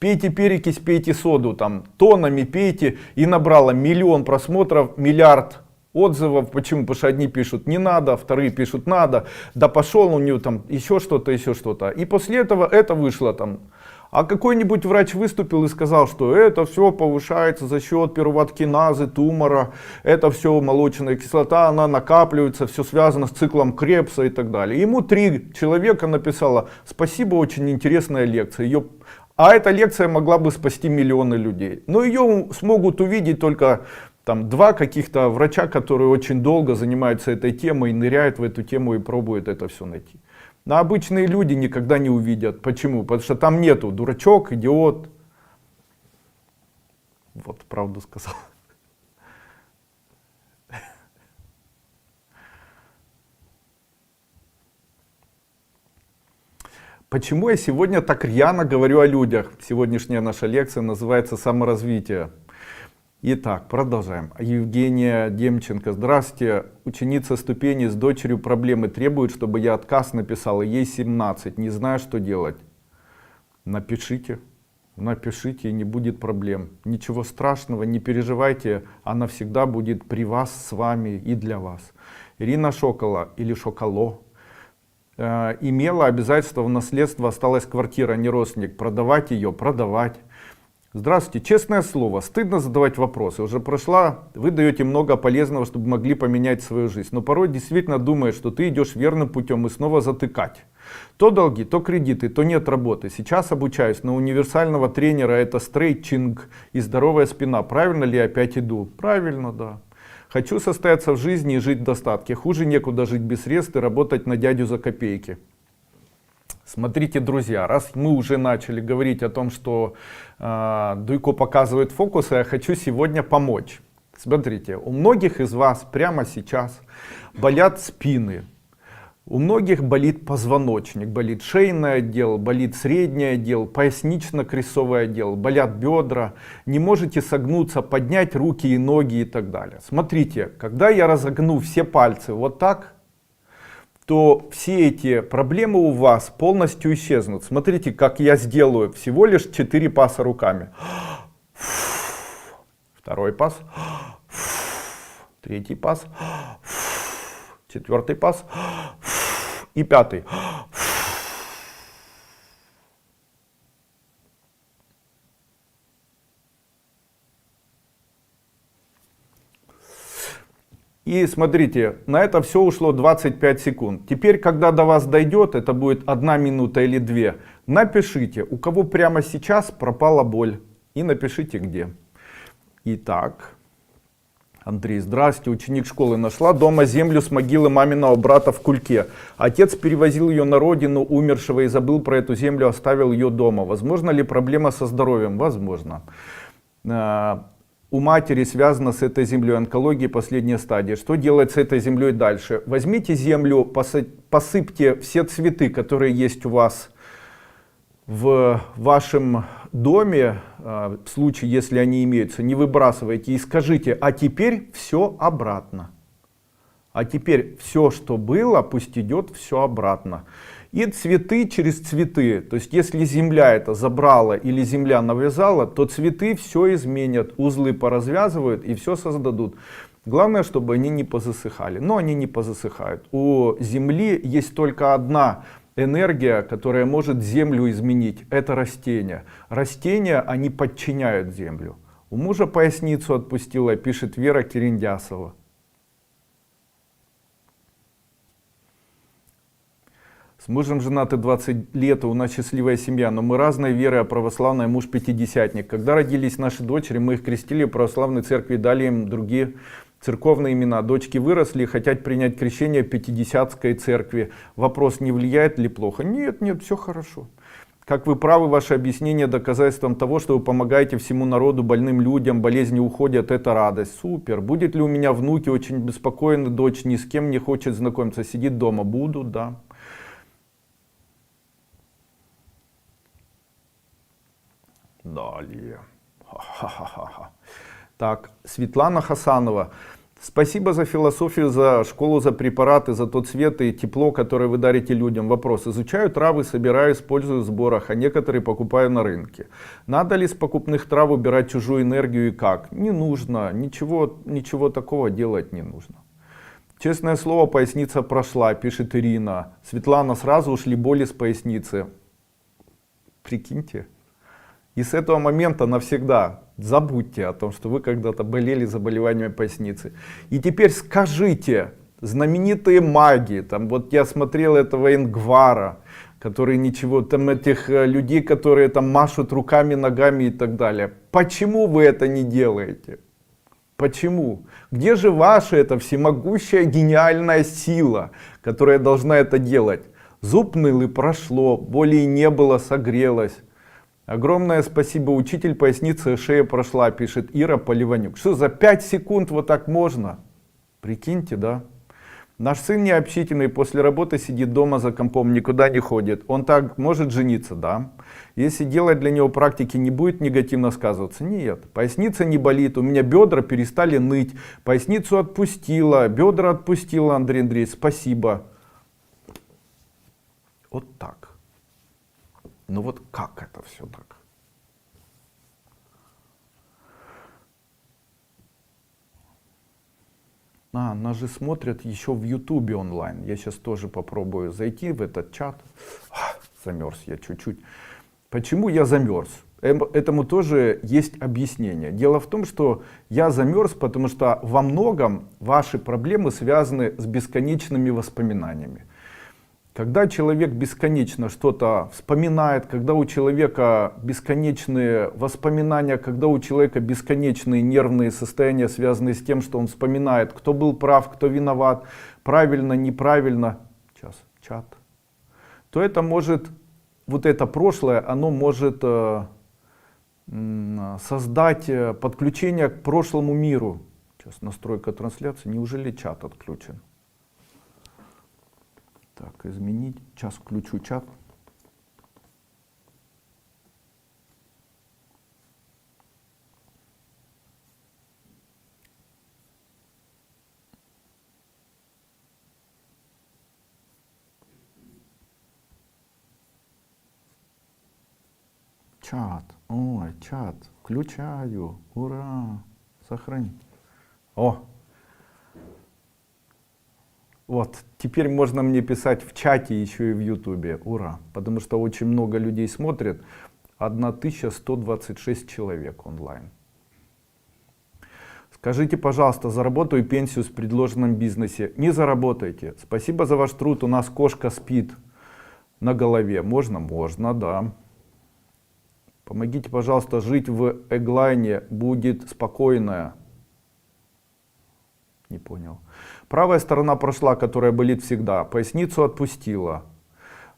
пейте перекись, пейте соду, там, тоннами пейте, и набрало 1 миллион просмотров, 1 миллиард отзывов. Почему? Потому что одни пишут не надо, вторые пишут надо, да пошел у него там еще что-то, еще что-то. И после этого это вышло там. А какой-нибудь врач выступил и сказал, что это все повышается за счет пируваткиназы, тумора, это все молочная кислота, она накапливается, все связано с циклом Кребса и так далее. Ему 3 человека написало: спасибо, очень интересная лекция. А эта лекция могла бы спасти миллионы людей. Но ее смогут увидеть только там 2 каких-то врача, которые очень долго занимаются этой темой, ныряют в эту тему и пробуют это все найти. Но обычные люди никогда не увидят. Почему? Потому что там нету дурачок, идиот. Вот, правду сказал. Почему я сегодня так рьяно говорю о людях? Сегодняшняя наша лекция называется «Саморазвитие». Итак, продолжаем. Евгения Демченко. Здравствуйте. Ученица ступени с дочерью проблемы требует, чтобы я отказ написала. Ей 17. Не знаю, что делать. Напишите. Напишите, и не будет проблем. Ничего страшного, не переживайте. Она всегда будет при вас, с вами и для вас. Ирина Шокола или Шоколо. Имела обязательство в наследство, осталась квартира, не родственник. Продавать ее, продавать. Здравствуйте, честное слово, стыдно задавать вопросы. Уже прошла, вы даете много полезного, чтобы могли поменять свою жизнь. Но порой действительно думаешь, что ты идешь верным путем и снова затыкать. То долги, то кредиты, то нет работы. Сейчас обучаюсь на универсального тренера, это стрейчинг и здоровая спина. Правильно ли я опять иду? Правильно, да. Хочу состояться в жизни и жить в достатке. Хуже некуда жить без средств и работать на дядю за копейки. Смотрите, друзья, раз мы уже начали говорить о том, что Дуйко показывает фокусы, я хочу сегодня помочь. Смотрите, у многих из вас прямо сейчас болят спины, у многих болит позвоночник, болит шейный отдел, болит средний отдел, пояснично-крестцовый отдел, болят бедра, не можете согнуться, поднять руки и ноги и так далее. Смотрите, когда я разогну все пальцы вот так, то все эти проблемы у вас полностью исчезнут. Смотрите, как я сделаю всего лишь 4 паса руками. Второй пас, третий пас, четвертый пас и пятый. И смотрите, на это все ушло 25 секунд. Теперь, когда до вас дойдет, это будет 1 минута или 2, напишите, у кого прямо сейчас пропала боль. И напишите где. Итак, Андрей, здрасте, ученик школы, нашла дома землю с могилы маминого брата в Кульке. Отец перевозил ее на родину умершего и забыл про эту землю, оставил ее дома. Возможно ли проблема со здоровьем? Возможно. У матери связано с этой землей онкология, последняя стадия. Что делать с этой землей дальше? Возьмите землю, посыпьте все цветы, которые есть у вас в вашем доме, в случае, если они имеются, не выбрасывайте и скажите, а теперь все обратно. А теперь все, что было, пусть идет все обратно. И цветы через цветы. То есть, если земля это забрала или земля навязала, то цветы все изменят, узлы поразвязывают и все создадут. Главное, чтобы они не позасыхали. Но они не позасыхают. У земли есть только одна энергия, которая может землю изменить. Это растения. Растения, они подчиняют землю. У мужа поясницу отпустила, пишет Вера Кириндясова. С мужем женаты 20 лет, у нас счастливая семья, но мы разной веры, а православная муж пятидесятник. Когда родились наши дочери, мы их крестили в православной церкви, дали им другие церковные имена. Дочки выросли, хотят принять крещение в пятидесятской церкви. Вопрос, не влияет ли плохо? Нет, нет, все хорошо. Как вы правы, ваше объяснение доказательством того, что вы помогаете всему народу, больным людям, болезни уходят, это радость. Супер. Будет ли у меня внуки, очень беспокоены, дочь ни с кем не хочет знакомиться, сидит дома? Буду, да. Далее. Ха-ха-ха-ха. Так, Светлана Хасанова. Спасибо за философию, за школу, за препараты, за тот свет и тепло, которое вы дарите людям. Вопрос. Изучаю травы, собираю, использую в сборах, а некоторые покупаю на рынке. Надо ли с покупных трав убирать чужую энергию и как? Не нужно. Ничего такого делать не нужно. Честное слово, поясница прошла, пишет Ирина. Светлана, сразу ушли боли с поясницы. Прикиньте. И с этого момента навсегда забудьте о том, что вы когда-то болели заболеваниями поясницы. И теперь скажите, знаменитые маги, там вот я смотрел этого Ингвара, который ничего, там этих людей, которые там машут руками, ногами и так далее. Почему вы это не делаете? Почему? Где же ваша эта всемогущая гениальная сила, которая должна это делать? Зуб ныл и прошло, боли не было, согрелось. Огромное спасибо, учитель, поясница, шея прошла, пишет Ира Поливанюк. Что за 5 секунд вот так можно? Прикиньте, да? Наш сын необщительный, после работы сидит дома за компом, никуда не ходит. Он так может жениться, да? Если делать для него практики, не будет негативно сказываться? Нет. Поясница не болит, у меня бедра перестали ныть, поясницу отпустила, бедра отпустила, Андрей Андреевич, спасибо. Вот так. Ну вот как это все так? Нас же смотрят еще в Ютубе онлайн. Я сейчас тоже попробую зайти в этот чат. Замерз я чуть-чуть. Почему я замерз? Этому тоже есть объяснение. Дело в том, что я замерз, потому что во многом ваши проблемы связаны с бесконечными воспоминаниями. Когда человек бесконечно что-то вспоминает, когда у человека бесконечные воспоминания, когда у человека бесконечные нервные состояния, связанные с тем, что он вспоминает, кто был прав, кто виноват, правильно, неправильно, сейчас, чат, то это может, вот это прошлое, оно может создать подключение к прошлому миру. Сейчас настройка трансляции. Неужели чат отключен? Так, изменить. Сейчас включу чат. Чат. Ой, чат. Включаю. Ура. Сохранить. О. Вот. Теперь можно мне писать в чате еще и в Ютубе. Ура. Потому что очень много людей смотрят. 1126 человек онлайн. Скажите, пожалуйста, заработаю пенсию в предложенном бизнесе? Не заработайте. Спасибо за ваш труд. У нас кошка спит на голове. Можно? Можно, да. Помогите, пожалуйста, жить в Эглайне, будет спокойная. Не понял. Правая сторона прошла, которая болит всегда. Поясницу отпустила.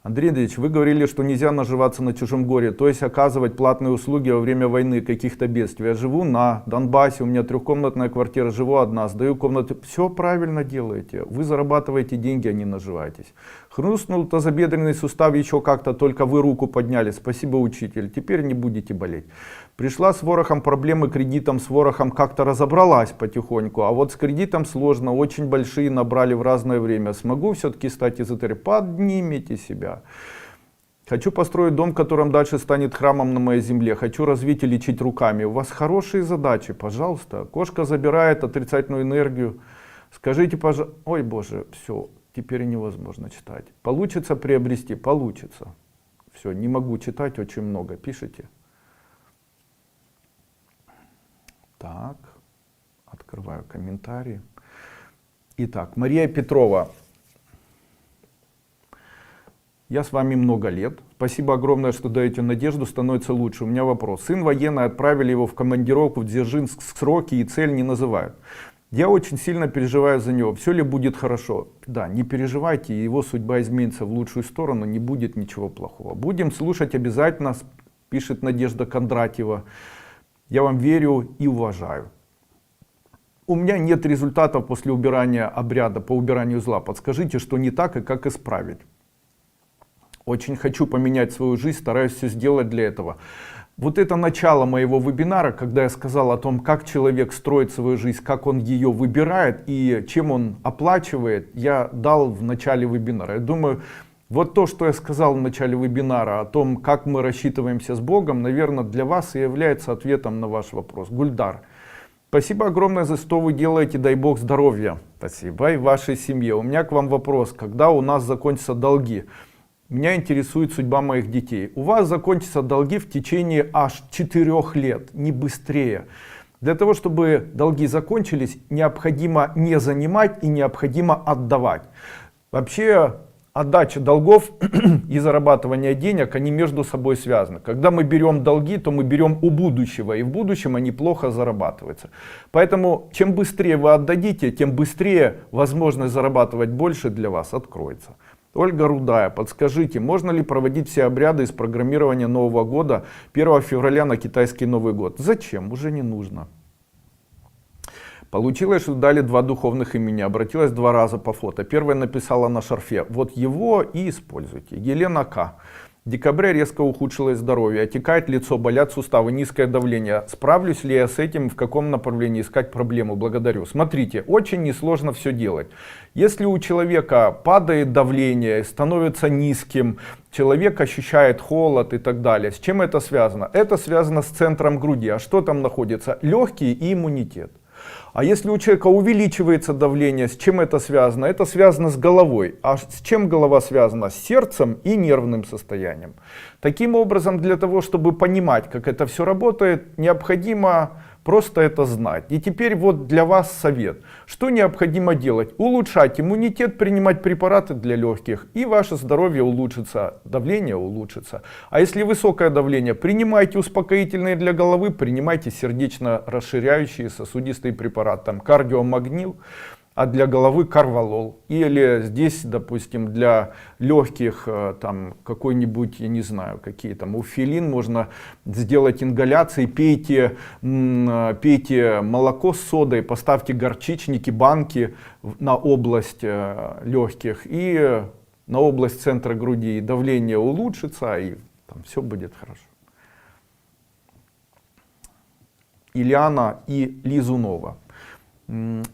Андрей Андреевич, вы говорили, что нельзя наживаться на чужом горе, то есть оказывать платные услуги во время войны, каких-то бедствий. Я живу на Донбассе, у меня трехкомнатная квартира, живу одна, сдаю комнаты. Все правильно делаете. Вы зарабатываете деньги, а не наживаетесь. Хрустнул тазобедренный сустав еще как-то, только вы руку подняли. Спасибо, учитель. Теперь не будете болеть. Пришла с ворохом проблемы, кредитом с ворохом как-то разобралась потихоньку. А вот с кредитом сложно, очень большие набрали в разное время. Смогу все-таки стать эзотериком? Поднимите себя. Хочу построить дом, в котором дальше станет храмом на моей земле. Хочу развить и лечить руками. У вас хорошие задачи, пожалуйста. Кошка забирает отрицательную энергию. Скажите, пожалуйста. Ой, боже, все, теперь невозможно читать. Получится приобрести? Получится. Все, не могу читать, очень много. Пишите. Так, открываю комментарии. Итак, Мария Петрова. Я с вами много лет. Спасибо огромное, что даете надежду, становится лучше. У меня вопрос. Сын военный, отправили его в командировку в Дзержинск, сроки и цель не называют. Я очень сильно переживаю за него. Все ли будет хорошо? Да, не переживайте, его судьба изменится в лучшую сторону, не будет ничего плохого. Будем слушать обязательно, пишет Надежда Кондратьева. Я вам верю и уважаю. У меня нет результатов после убирания обряда по убиранию зла. Подскажите, что не так и как исправить. Очень хочу поменять свою жизнь, стараюсь все сделать для этого. Вот это начало моего вебинара, когда я сказал о том, как человек строит свою жизнь, как он ее выбирает и чем он оплачивает, я дал в начале вебинара. Я думаю, вот то, что я сказал в начале вебинара о том, как мы рассчитываемся с Богом, наверное, для вас и является ответом на ваш вопрос. Гульдар, спасибо огромное за что вы делаете, дай Бог здоровья. Спасибо и вашей семье. У меня к вам вопрос, когда у нас закончатся долги? Меня интересует судьба моих детей. У вас закончатся долги в течение аж 4 лет, не быстрее. Для того, чтобы долги закончились, необходимо не занимать и необходимо отдавать. Вообще, отдача долгов и зарабатывание денег, они между собой связаны. Когда мы берем долги, то мы берем у будущего, и в будущем они плохо зарабатываются. Поэтому, чем быстрее вы отдадите, тем быстрее возможность зарабатывать больше для вас откроется. Ольга Рудая, подскажите, можно ли проводить все обряды из программирования Нового года 1 февраля на китайский Новый год? Зачем? Уже не нужно. Получилось, что дали 2 духовных имени. Обратилась 2 раза по фото. Первое написала на шарфе. Вот его и используйте. Елена К. В декабре резко ухудшилось здоровье. Отекает лицо, болят суставы, низкое давление. Справлюсь ли я с этим, в каком направлении искать проблему? Благодарю. Смотрите, очень несложно все делать. Если у человека падает давление, становится низким, человек ощущает холод и так далее. С чем это связано? Это связано с центром груди. А что там находится? Легкие и иммунитет. А если у человека увеличивается давление, с чем это связано? Это связано с головой. А с чем голова связана? С сердцем и нервным состоянием. Таким образом, для того, чтобы понимать, как это все работает, необходимо просто это знать. И теперь вот для вас совет. Что необходимо делать? Улучшать иммунитет, принимать препараты для легких, и ваше здоровье улучшится, давление улучшится. А если высокое давление, принимайте успокоительные для головы, принимайте сердечно расширяющие сосудистые препараты, там кардиомагнил. а для головы карвалол. Или здесь, допустим, для легких там какой-нибудь, я не знаю, какие там уфилин, можно сделать ингаляции, пейте молоко с содой, поставьте горчичники, банки на область легких и на область центра груди, и давление улучшится, и там все будет хорошо. Ильяна и Лизунова.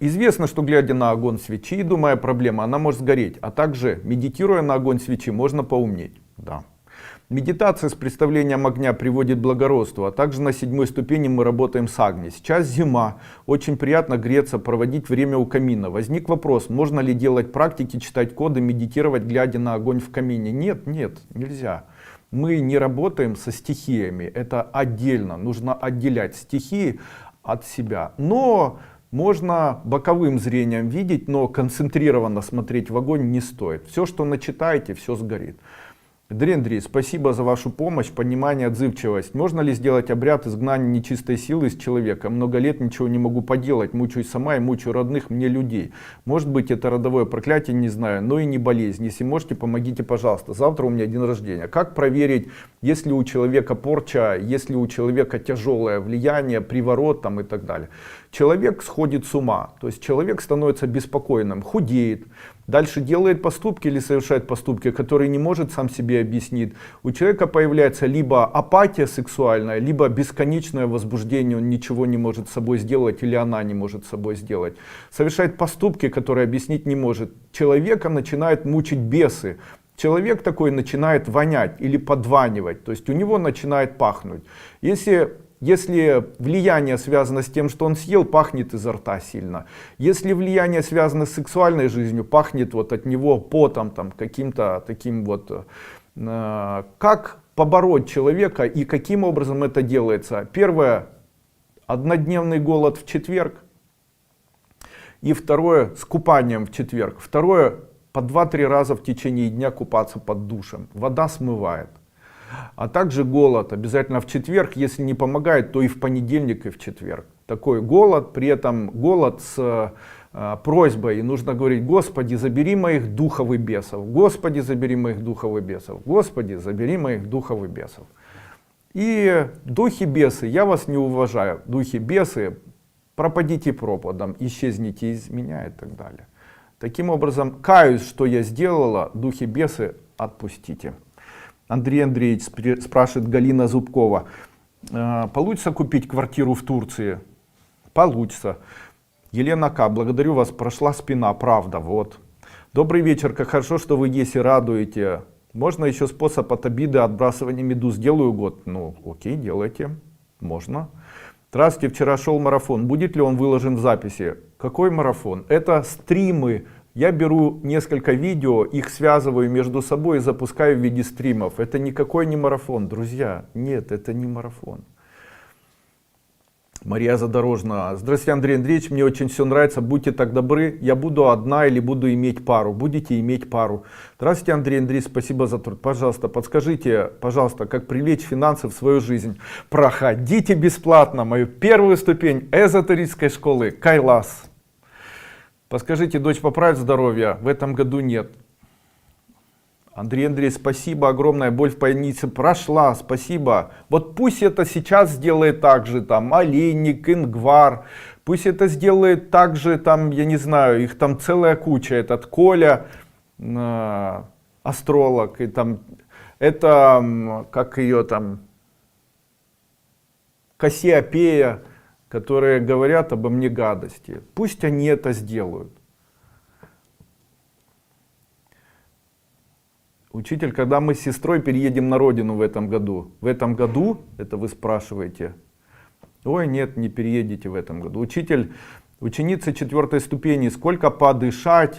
Известно, что глядя на огонь свечи, думая проблема, она может сгореть, а также медитируя на огонь свечи, можно поумнеть. Да. Медитация с представлением огня приводит к благородству, а также на 7-й ступени мы работаем с Агни. Сейчас зима, очень приятно греться, проводить время у камина. Возник вопрос, можно ли делать практики, читать коды, медитировать, глядя на огонь в камине? Нет, нельзя. Мы не работаем со стихиями, это отдельно, нужно отделять стихии от себя. Но можно боковым зрением видеть, но концентрированно смотреть в огонь не стоит. Все, что начитаете, все сгорит. Андрей Андреевич, спасибо за вашу помощь, понимание, отзывчивость. Можно ли сделать обряд изгнания нечистой силы из человека? Много лет ничего не могу поделать, мучаюсь сама и мучаю родных мне людей. Может быть, это родовое проклятие, не знаю, но и не болезнь. Если можете, помогите, пожалуйста. Завтра у меня день рождения. Как проверить, есть ли у человека порча, есть ли у человека тяжелое влияние, приворот там и так далее? Человек сходит с ума, то есть человек становится беспокойным, худеет, дальше делает поступки или совершает поступки, которые не может сам себе объяснить. У человека появляется либо апатия сексуальная, либо бесконечное возбуждение, он ничего не может с собой сделать или она не может с собой сделать. Совершает поступки, которые объяснить не может. Человека начинают мучить бесы. Человек такой начинает вонять или подванивать, то есть у него начинает пахнуть. Если влияние связано с тем, что он съел, пахнет изо рта сильно. Если влияние связано с сексуальной жизнью, пахнет вот от него потом, там, каким-то таким вот. Как побороть человека и каким образом это делается? Первое, однодневный голод в четверг. И второе, с купанием в четверг. Второе, по 2-3 раза в течение дня купаться под душем. Вода смывает. А также голод обязательно в четверг, если не помогает, то и в понедельник, и в четверг. Такой голод, при этом голод с просьбой, и нужно говорить: Господи, забери моих духов и бесов, Господи, забери моих духов и бесов, Господи, забери моих духов и бесов. И духи бесы, я вас не уважаю, духи бесы, пропадите пропадом, исчезните из меня и так далее. Таким образом, каюсь, что я сделала, духи бесы, отпустите. Андрей Андреевич, спрашивает Галина Зубкова. Получится купить квартиру в Турции? Получится. Елена К. Благодарю вас, прошла спина, правда, вот. Добрый вечер, как хорошо, что вы есть и радуете. Можно еще способ от обиды, отбрасывания медуз? Делаю год. Ну, окей, делайте. Можно. Здравствуйте, вчера шел марафон. Будет ли он выложен в записи? Какой марафон? Это стримы. Я беру несколько видео, их связываю между собой и запускаю в виде стримов. Это никакой не марафон, друзья. Нет, это не марафон. Мария Задорожная. Здравствуйте, Андрей Андреевич, мне очень все нравится. Будьте так добры. Я буду одна или буду иметь пару? Будете иметь пару. Здравствуйте, Андрей Андреевич, спасибо за труд. Пожалуйста, подскажите, пожалуйста, как привлечь финансы в свою жизнь. Проходите бесплатно мою первую ступень эзотерической школы Кайлас. Подскажите, дочь поправит здоровье? В этом году нет. Андрей Андреевич, спасибо огромное, боль в пояснице прошла, спасибо. Вот пусть это сейчас сделает так же, там, Олейник, Ингвар, пусть это сделает так же, там, я не знаю, их там целая куча, этот Коля, астролог, и там, это, как ее там, Кассиопея, которые говорят обо мне гадости. Пусть они это сделают. Учитель, когда мы с сестрой переедем на родину в этом году? В этом году? Это вы спрашиваете. Ой, нет, не переедете в этом году. Учитель, ученица 4 ступени, сколько подышать,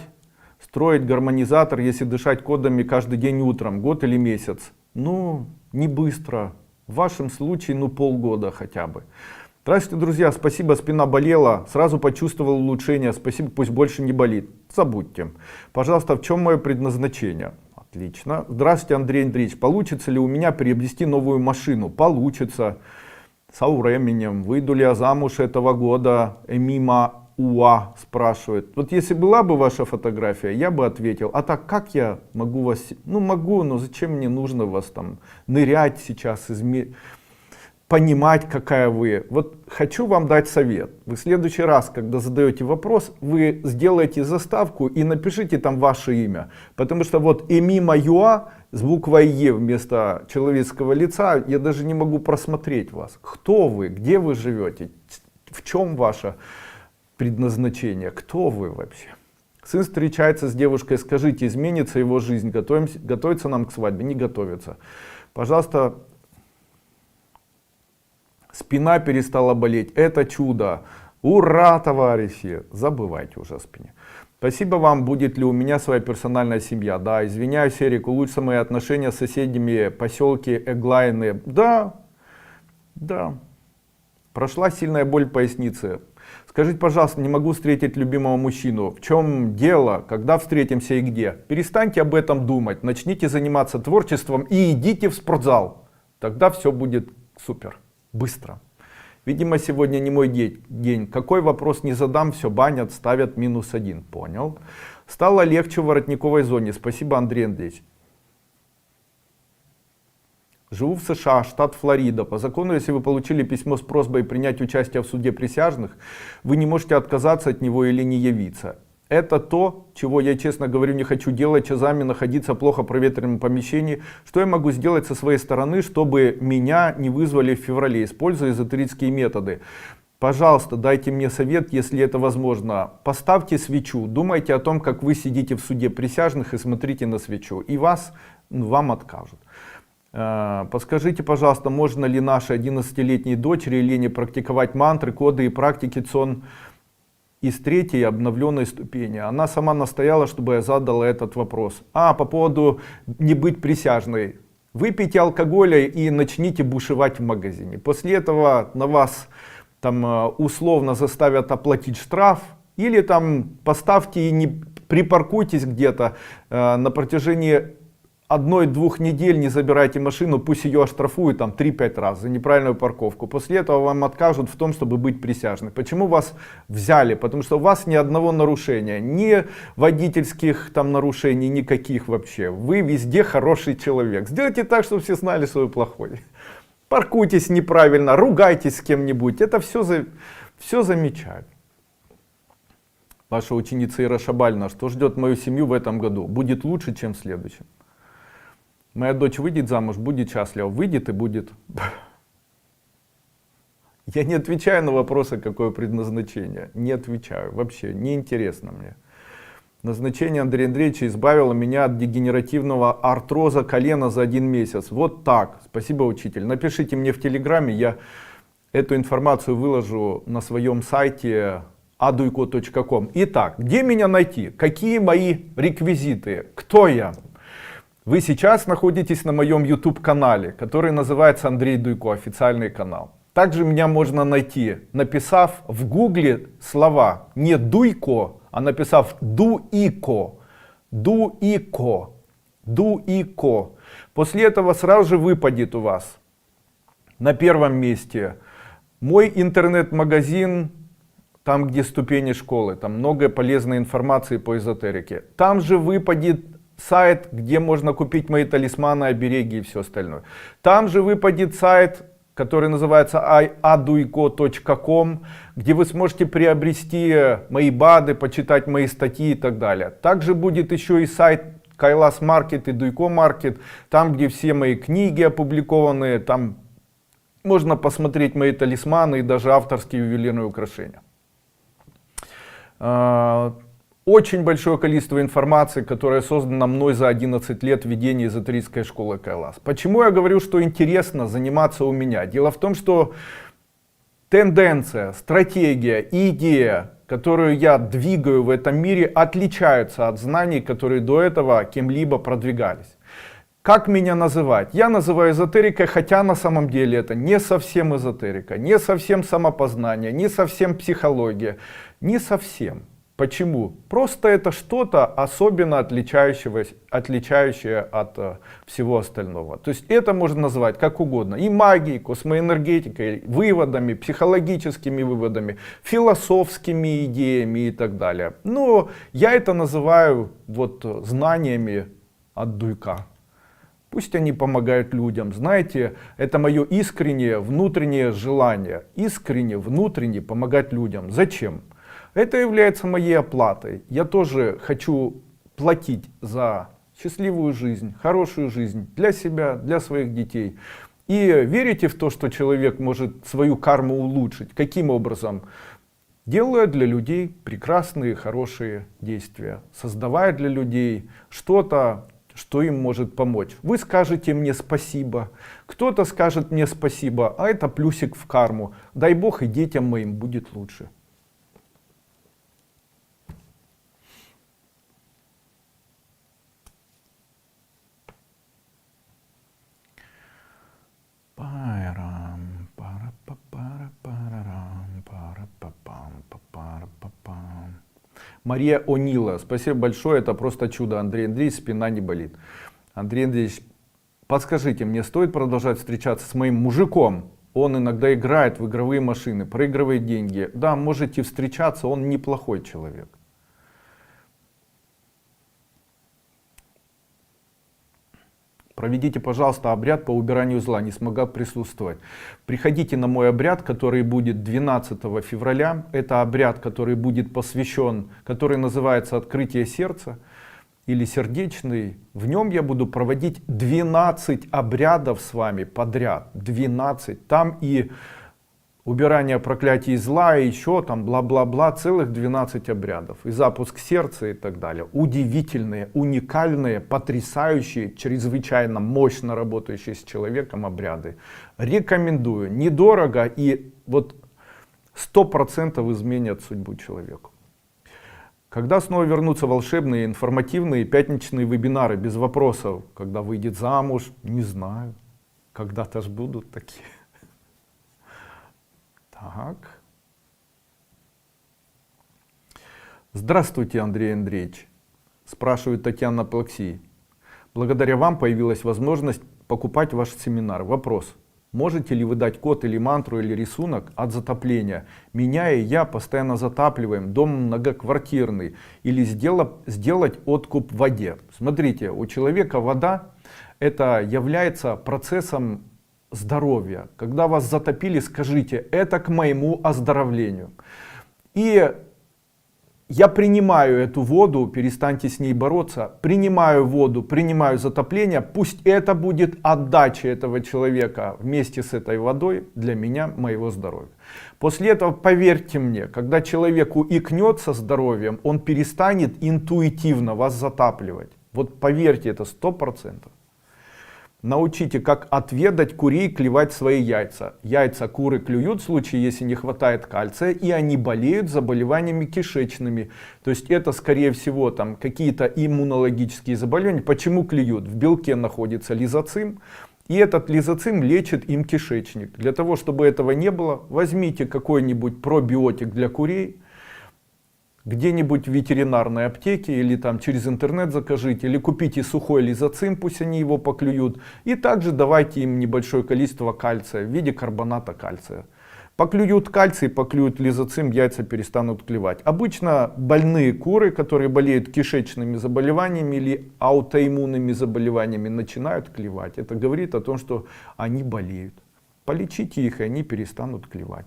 строить гармонизатор, если дышать кодами каждый день утром, год или месяц? Ну, не быстро. В вашем случае, ну, полгода хотя бы. Здравствуйте, друзья, спасибо, спина болела, сразу почувствовал улучшение, спасибо, пусть больше не болит. Забудьте. Пожалуйста, в чем мое предназначение? Отлично. Здравствуйте, Андрей Андреевич, получится ли у меня приобрести новую машину? Получится. Со временем. Выйду ли я замуж этого года? Эмима Уа спрашивает. Вот если была бы ваша фотография, я бы ответил. А так, как я могу вас... Ну, могу, но зачем мне нужно вас там нырять сейчас, понимать, какая вы. Вот хочу вам дать совет. Вы в следующий раз, когда задаете вопрос, вы сделаете заставку и напишите там ваше имя. Потому что вот Эмима Юа с буквой Е вместо человеческого лица, я даже не могу просмотреть вас. Кто вы, где вы живете, в чем ваше предназначение, кто вы вообще. Сын встречается с девушкой, скажите, изменится его жизнь, готовится нам к свадьбе, не готовится. Пожалуйста, спина перестала болеть, это чудо. Ура, товарищи! Забывайте уже о спине. Спасибо вам, будет ли у меня своя персональная семья. Да, извиняюсь, Эрик, улучшатся мои отношения с соседями, поселки Эглайны. Да, да. Прошла сильная боль в пояснице. Скажите, пожалуйста, не могу встретить любимого мужчину. В чем дело? Когда встретимся и где? Перестаньте об этом думать. Начните заниматься творчеством и идите в спортзал. Тогда все будет супер. Быстро. Видимо, сегодня не мой день. Какой вопрос не задам, все банят, ставят -1. Понял. Стало легче в воротниковой зоне. Спасибо, Андрей Андреевич. Живу в США, штат Флорида. По закону, если вы получили письмо с просьбой принять участие в суде присяжных, вы не можете отказаться от него или не явиться. Это то, чего я, честно говорю, не хочу делать, часами находиться в плохо проветренном помещении. Что я могу сделать со своей стороны, чтобы меня не вызвали в феврале, используя эзотерические методы? Пожалуйста, дайте мне совет, если это возможно. Поставьте свечу, думайте о том, как вы сидите в суде присяжных и смотрите на свечу, и вам откажут. Подскажите, пожалуйста, можно ли нашей 11-летней дочери Лене практиковать мантры, коды и практики Цон из 3-й обновленной ступени? Она сама настояла, чтобы я задал этот вопрос. По поводу не быть присяжной. Выпейте алкоголя и начните бушевать в магазине. После этого на вас там условно заставят оплатить штраф. Или там поставьте и не припаркуйтесь где-то на протяжении 1-2 недель, не забирайте машину, пусть ее оштрафуют там 3-5 раз за неправильную парковку. После этого вам откажут в том, чтобы быть присяжным. Почему вас взяли? Потому что у вас ни одного нарушения, ни водительских там нарушений, никаких вообще. Вы везде хороший человек. Сделайте так, чтобы все знали, что вы плохой. Паркуйтесь неправильно, ругайтесь с кем-нибудь. Это все замечают. Ваша ученица Ира Шабальна, что ждет мою семью в этом году? Будет лучше, чем в следующем. Моя дочь выйдет замуж, будет счастлива. Выйдет и будет. Я не отвечаю на вопросы, какое предназначение. Не отвечаю. Вообще, неинтересно мне. Назначение Андрея Андреевича избавило меня от дегенеративного артроза колена за 1 месяц. Вот так. Спасибо, учитель. Напишите мне в Телеграме, я эту информацию выложу на своем сайте aduiko.com. Итак, где меня найти? Какие мои реквизиты? Кто я? Вы сейчас находитесь на моем YouTube канале, который называется Андрей Дуйко, официальный канал. Также меня можно найти, написав в гугле слова не Дуйко, а написав Дуико. Дуико. Дуико. После этого сразу же выпадет у вас на первом месте мой интернет-магазин, там где ступени школы, там много полезной информации по эзотерике. Там же выпадет сайт, где можно купить мои талисманы, обереги и все остальное. Там же выпадет сайт, который называется aduiko.com, где вы сможете приобрести мои БАДы, почитать мои статьи и так далее. Также будет еще и сайт Кайлас Маркет и Дуйко Маркет, там где все мои книги опубликованы, там можно посмотреть мои талисманы и даже авторские ювелирные украшения. Очень большое количество информации, которая создана мной за 11 лет ведения эзотерической школы Кайлас. Почему я говорю, что интересно заниматься у меня? Дело в том, что тенденция, стратегия и идея, которую я двигаю в этом мире, отличаются от знаний, которые до этого кем-либо продвигались. Как меня называть? Я называю эзотерикой, хотя на самом деле это не совсем эзотерика, не совсем самопознание, не совсем психология, не совсем. Почему? Просто это что-то особенно отличающее от всего остального. То есть это можно назвать как угодно. И магией, космоэнергетикой, выводами, психологическими выводами, философскими идеями и так далее. Но я это называю вот знаниями от Дуйка. Пусть они помогают людям. Знаете, это мое искреннее внутреннее желание. Искренне, внутренне помогать людям. Зачем? Это является моей оплатой. Я тоже хочу платить за счастливую жизнь, хорошую жизнь для себя, для своих детей. И верите в то, что человек может свою карму улучшить? Каким образом? Делая для людей прекрасные, хорошие действия. Создавая для людей что-то, что им может помочь. Вы скажете мне спасибо, кто-то скажет мне спасибо, а это плюсик в карму. Дай Бог и детям моим будет лучше. Мария Онила, спасибо большое, это просто чудо. Андрей Андреевич, спина не болит. Андрей Андреевич, подскажите, мне стоит продолжать встречаться с моим мужиком? Он иногда играет в игровые машины, проигрывает деньги. Да, можете встречаться, он неплохой человек. Проведите, пожалуйста, обряд по убиранию зла, не смогла присутствовать. Приходите на мой обряд, который будет 12 февраля. Это обряд, который будет посвящен, который называется «Открытие сердца» или «Сердечный». В нем я буду проводить 12 обрядов с вами подряд. 12. Там и убирание проклятий зла, и еще там бла-бла-бла, целых 12 обрядов. И запуск сердца и так далее. Удивительные, уникальные, потрясающие, чрезвычайно мощно работающие с человеком обряды. Рекомендую. Недорого и вот 100% изменят судьбу человеку. Когда снова вернутся волшебные, информативные, пятничные вебинары без вопросов? Когда выйдет замуж? Не знаю. Когда-то ж будут такие. Так. Здравствуйте, Андрей Андреевич, спрашивает Татьяна Плаксий. Благодаря вам появилась возможность покупать ваш семинар. Вопрос. Можете ли вы дать код или мантру или рисунок от затопления? Меня и я постоянно затапливаем, дом многоквартирный. Или сделать откуп в воде. Смотрите, у человека вода это является процессом здоровья. Когда вас затопили, скажите, это к моему оздоровлению. И я принимаю эту воду, перестаньте с ней бороться, принимаю воду, принимаю затопление, пусть это будет отдача этого человека вместе с этой водой для меня, моего здоровья. После этого, поверьте мне, когда человеку икнет со здоровьем, он перестанет интуитивно вас затапливать. Вот поверьте, это 100%. Научите, как отведать курей клевать свои яйца. Яйца куры клюют в случае, если не хватает кальция, и они болеют заболеваниями кишечными. То есть это, скорее всего, там какие-то иммунологические заболевания. Почему клюют? В белке находится лизоцим, и этот лизоцим лечит им кишечник. Для того, чтобы этого не было, возьмите какой-нибудь пробиотик для курей, где-нибудь в ветеринарной аптеке или там через интернет закажите, или купите сухой лизоцим, пусть они его поклюют, и также давайте им небольшое количество кальция в виде карбоната кальция. Поклюют кальций, поклюют лизоцим, яйца перестанут клевать. Обычно больные куры, которые болеют кишечными заболеваниями или аутоиммунными заболеваниями, начинают клевать. Это говорит о том, что они болеют. Полечите их, и они перестанут клевать.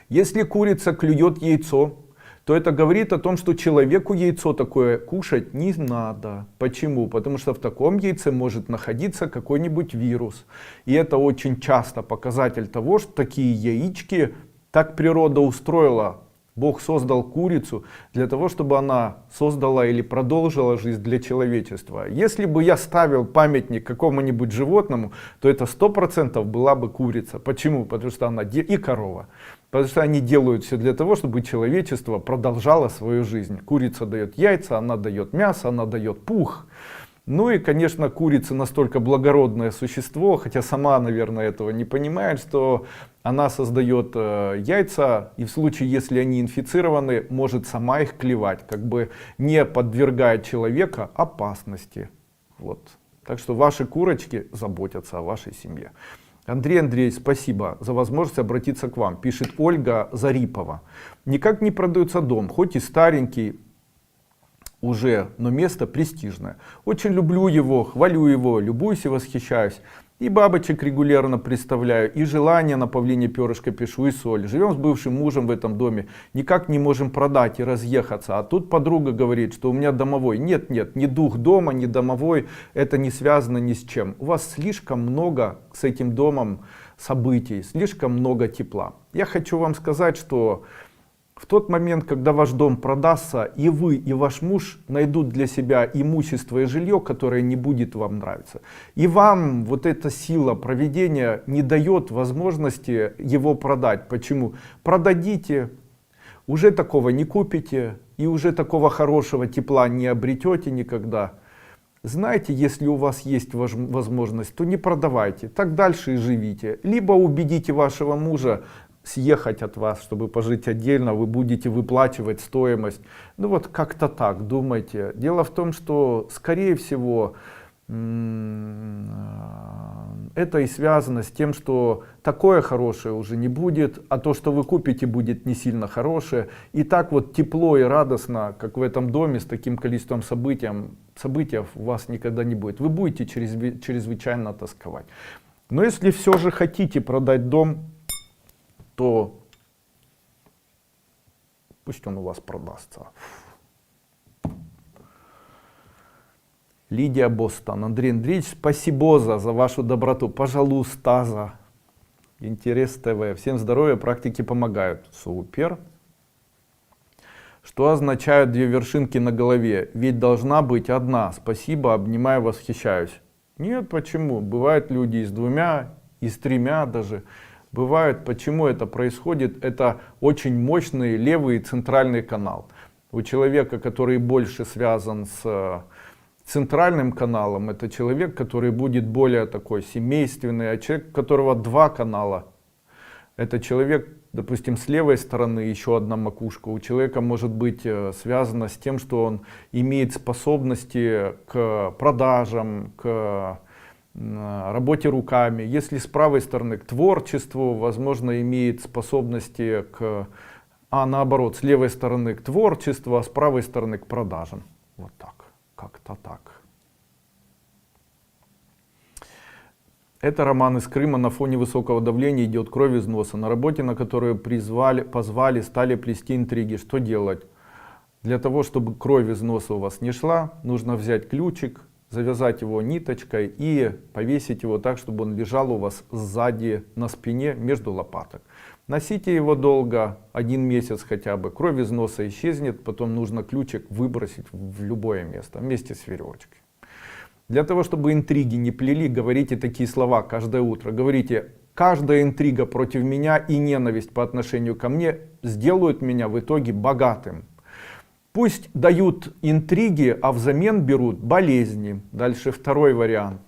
Если курица клюет яйцо, то это говорит о том, что человеку яйцо такое кушать не надо. Почему? Потому что в таком яйце может находиться какой-нибудь вирус. И это очень часто показатель того, что такие яички, так природа устроила. Бог создал курицу для того, чтобы она создала или продолжила жизнь для человечества. Если бы я ставил памятник какому-нибудь животному, то это 100% была бы курица. Почему? Потому что она и корова. Потому что они делают все для того, чтобы человечество продолжало свою жизнь. Курица дает яйца, она дает мясо, она дает пух. Ну и, конечно, курица настолько благородное существо, хотя сама, наверное, этого не понимает, что она создает яйца, и в случае, если они инфицированы, может сама их клевать, как бы не подвергая человека опасности. Вот. Так что ваши курочки заботятся о вашей семье. Андрей Андреевич, спасибо за возможность обратиться к вам. Пишет Ольга Зарипова. Никак не продается дом, хоть и старенький уже, но место престижное. Очень люблю его, хвалю его, любуюсь и восхищаюсь. И бабочек регулярно представляю, и желание на павлине перышко пишу, и соль. Живем с бывшим мужем в этом доме, никак не можем продать и разъехаться. А тут подруга говорит, что у меня домовой. Нет, нет, ни дух дома, ни домовой, это не связано ни с чем. У вас слишком много с этим домом событий, слишком много тепла. Я хочу вам сказать, что в тот момент, когда ваш дом продастся, и вы, и ваш муж найдут для себя имущество и жилье, которое не будет вам нравиться. И вам вот эта сила провидения не дает возможности его продать. Почему? Продадите, уже такого не купите, и уже такого хорошего тепла не обретете никогда. Знаете, если у вас есть возможность, то не продавайте, так дальше и живите. Либо убедите вашего мужа съехать от вас, чтобы пожить отдельно, вы будете выплачивать стоимость. Ну вот как-то так думайте. Дело в том, что скорее всего это и связано с тем, что такое хорошее уже не будет, а то, что вы купите, будет не сильно хорошее. И так вот тепло и радостно, как в этом доме, с таким количеством событий у вас никогда не будет. Вы будете чрезвычайно тосковать. Но если все же хотите продать дом, то пусть он у вас продастся. Лидия Бостон. Андрей Андреевич, спасибо за вашу доброту. Пожалуйста. Интерес ТВ. Всем здоровья, практики помогают. Супер. Что означают две вершинки на голове? Ведь должна быть одна. Спасибо, обнимаю, восхищаюсь. Нет, почему? Бывают люди и с двумя, и с тремя даже. Бывает, почему это происходит, это очень мощный левый центральный канал. У человека, который больше связан с центральным каналом, это человек, который будет более такой семейственный, а человек, у которого два канала, это человек, допустим, с левой стороны еще одна макушка, у человека может быть связано с тем, что он имеет способности к продажам, к работе руками. Если с правой стороны к творчеству, возможно, имеет способности наоборот, с левой стороны к творчеству, а с правой стороны к продажам. Вот так, как-то так. Это Роман из Крыма. На фоне высокого давления идет кровь из носа. На работе, на которую позвали, стали плести интриги. Что делать? Для того, чтобы кровь из носа у вас не шла, нужно взять ключик, завязать его ниточкой и повесить его так, чтобы он лежал у вас сзади на спине между лопаток. Носите его долго, 1 месяц хотя бы, кровь из носа исчезнет, потом нужно ключик выбросить в любое место вместе с веревочкой. Для того, чтобы интриги не плели, говорите такие слова каждое утро. Говорите: каждая интрига против меня и ненависть по отношению ко мне сделают меня в итоге богатым. Пусть дают интриги, а взамен берут болезни. Дальше второй вариант.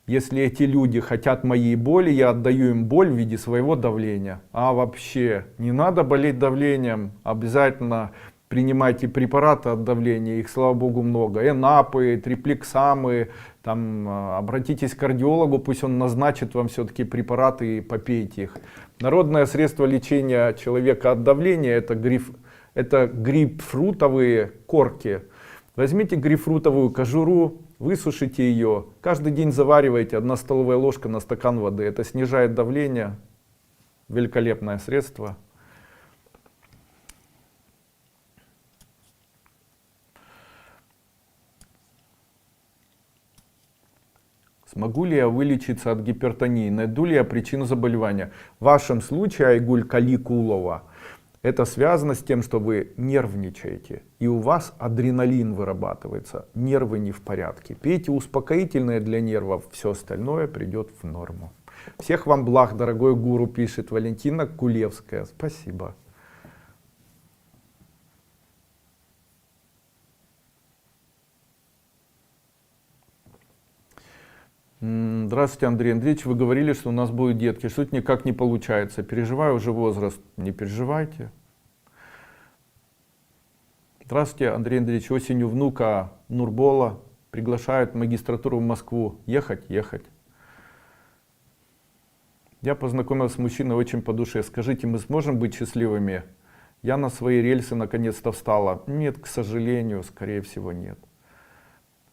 Если эти люди хотят моей боли, я отдаю им боль в виде своего давления. А вообще не надо болеть давлением, обязательно принимайте препараты от давления, их, слава богу, много. Энапы, триплексамы, там, обратитесь к кардиологу, пусть он назначит вам все-таки препараты и попейте их. Народное средство лечения человека от давления это грейпфрутовые корки. Возьмите грейпфрутовую кожуру, высушите ее, каждый день заваривайте 1 столовая ложка на стакан воды. Это снижает давление, великолепное средство. Смогу ли я вылечиться от гипертонии? Найду ли я причину заболевания? В вашем случае, Айгуль Каликулова, это связано с тем, что вы нервничаете, и у вас адреналин вырабатывается, нервы не в порядке. Пейте успокоительное для нервов, все остальное придет в норму. Всех вам благ, дорогой гуру, пишет Валентина Кулевская. Спасибо. Здравствуйте, Андрей Андреевич. Вы говорили, что у нас будут детки. Что-то никак не получается. Переживаю уже возраст. Не переживайте. Здравствуйте, Андрей Андреевич. Осенью внука Нурбола приглашают в магистратуру в Москву. Ехать? Ехать. Я познакомился с мужчиной очень по душе. Скажите, мы сможем быть счастливыми? Я на свои рельсы наконец-то встала. Нет, к сожалению, скорее всего, нет.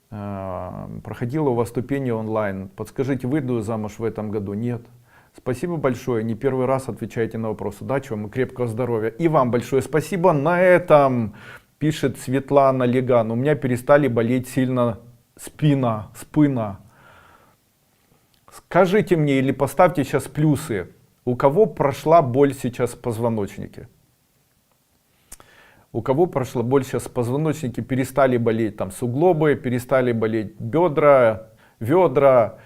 Проходила у вас ступени онлайн. Подскажите, выйду замуж в этом году? Нет. Спасибо большое. Не первый раз отвечаете на вопросы. Удачи вам и крепкого здоровья. И вам большое спасибо. На этом пишет Светлана Леган. У меня перестали болеть сильно спина. Скажите мне или поставьте сейчас плюсы. У кого прошла боль сейчас в позвоночнике? У кого прошла боль сейчас в позвоночнике, перестали болеть там суглобы, перестали болеть бедра, ведра,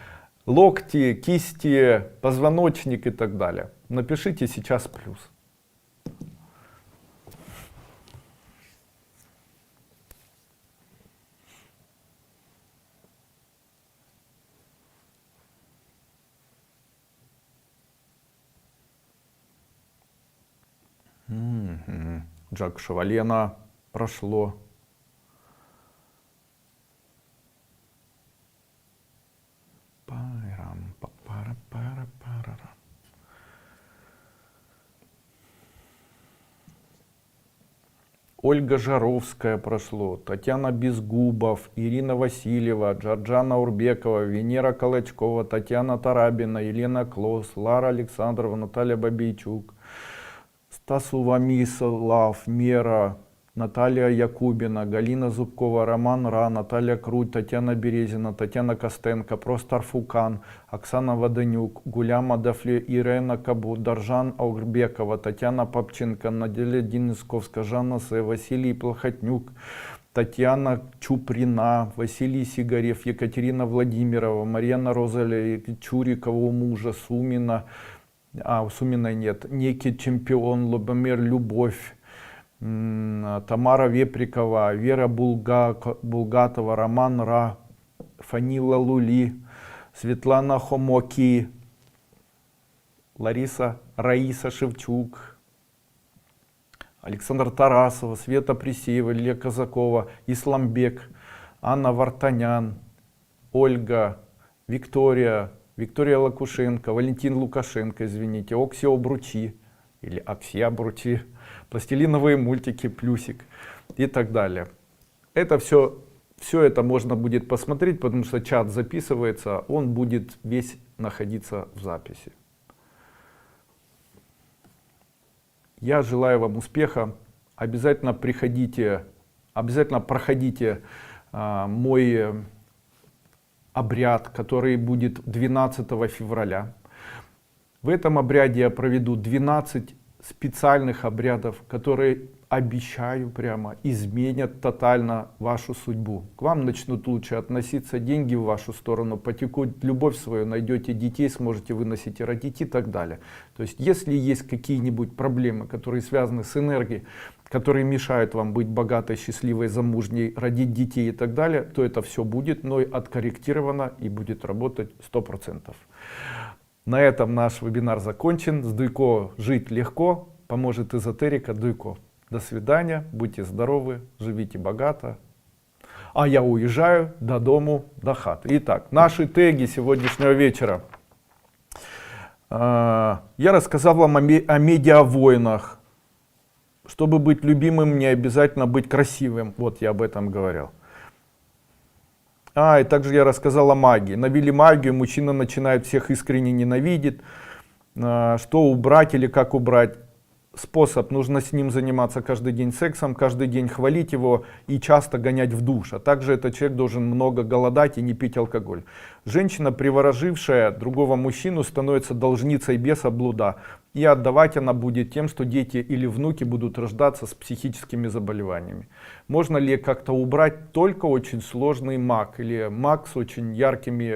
локти, кисти, позвоночник и так далее. Напишите сейчас плюс. Джак Шевалена прошло. Ольга Жаровская прошло, Татьяна Безгубов, Ирина Васильева, Джорджана Урбекова, Венера Колочкова, Татьяна Тарабина, Елена Клос, Лара Александрова, Наталья Бабейчук, Стас Увамислав, Мера, Наталья Якубина, Галина Зубкова, Роман Ра, Наталья Круть, Татьяна Березина, Татьяна Костенко, Простар Фукан, Оксана Водонюк, Гуляма Дафле, Ирена Кабу, Даржан Аурбекова, Татьяна Попченко, Наделя Денисковская, Жанна С., Василий Плохотнюк, Татьяна Чуприна, Василий Сигарев, Екатерина Владимирова, Марьяна Розаля, Чурикова у мужа, Сумина, у Суминой нет, Некий Чемпион, Лобомер Любовь, Тамара Веприкова, Вера Булгатова, Роман Ра, Фанила Лули, Светлана Хомоки, Раиса Шевчук, Александр Тарасова, Света Пресеева, Илья Казакова, Исламбек, Анна Вартанян, Ольга, Виктория Лакушенко, Валентин Лукашенко, извините, Оксио Бручи или Аксия Бручи, пластилиновые мультики, плюсик и так далее. Это все это можно будет посмотреть, потому что чат записывается, он будет весь находиться в записи. Я желаю вам успеха. Обязательно приходите, обязательно проходите мой обряд, который будет 12 февраля. В этом обряде я проведу 12 специальных обрядов, которые, обещаю прямо, изменят тотально вашу судьбу. К вам начнут лучше относиться, деньги в вашу сторону потекут, любовь свою, найдете детей, сможете выносить и родить и так далее. То есть если есть какие-нибудь проблемы, которые связаны с энергией, которые мешают вам быть богатой, счастливой, замужней, родить детей и так далее, то это все будет мной откорректировано и будет работать 100%. На этом наш вебинар закончен. С Дуйко жить легко, поможет эзотерика Дуйко. До свидания, будьте здоровы, живите богато. А я уезжаю до дому, до хаты. Итак, наши теги сегодняшнего вечера. Я рассказал вам о медиавойнах. Чтобы быть любимым, не обязательно быть красивым. Вот я об этом говорил. И также я рассказал о магии. Навели магию, мужчина начинает всех искренне ненавидеть. Что убрать или как убрать? Способ: нужно с ним заниматься каждый день сексом, каждый день хвалить его и часто гонять в душ. А также этот человек должен много голодать и не пить алкоголь. Женщина, приворожившая другого мужчину, становится должницей беса блуда. И отдавать она будет тем, что дети или внуки будут рождаться с психическими заболеваниями. Можно ли как-то убрать? Только очень сложный маг или маг с очень яркими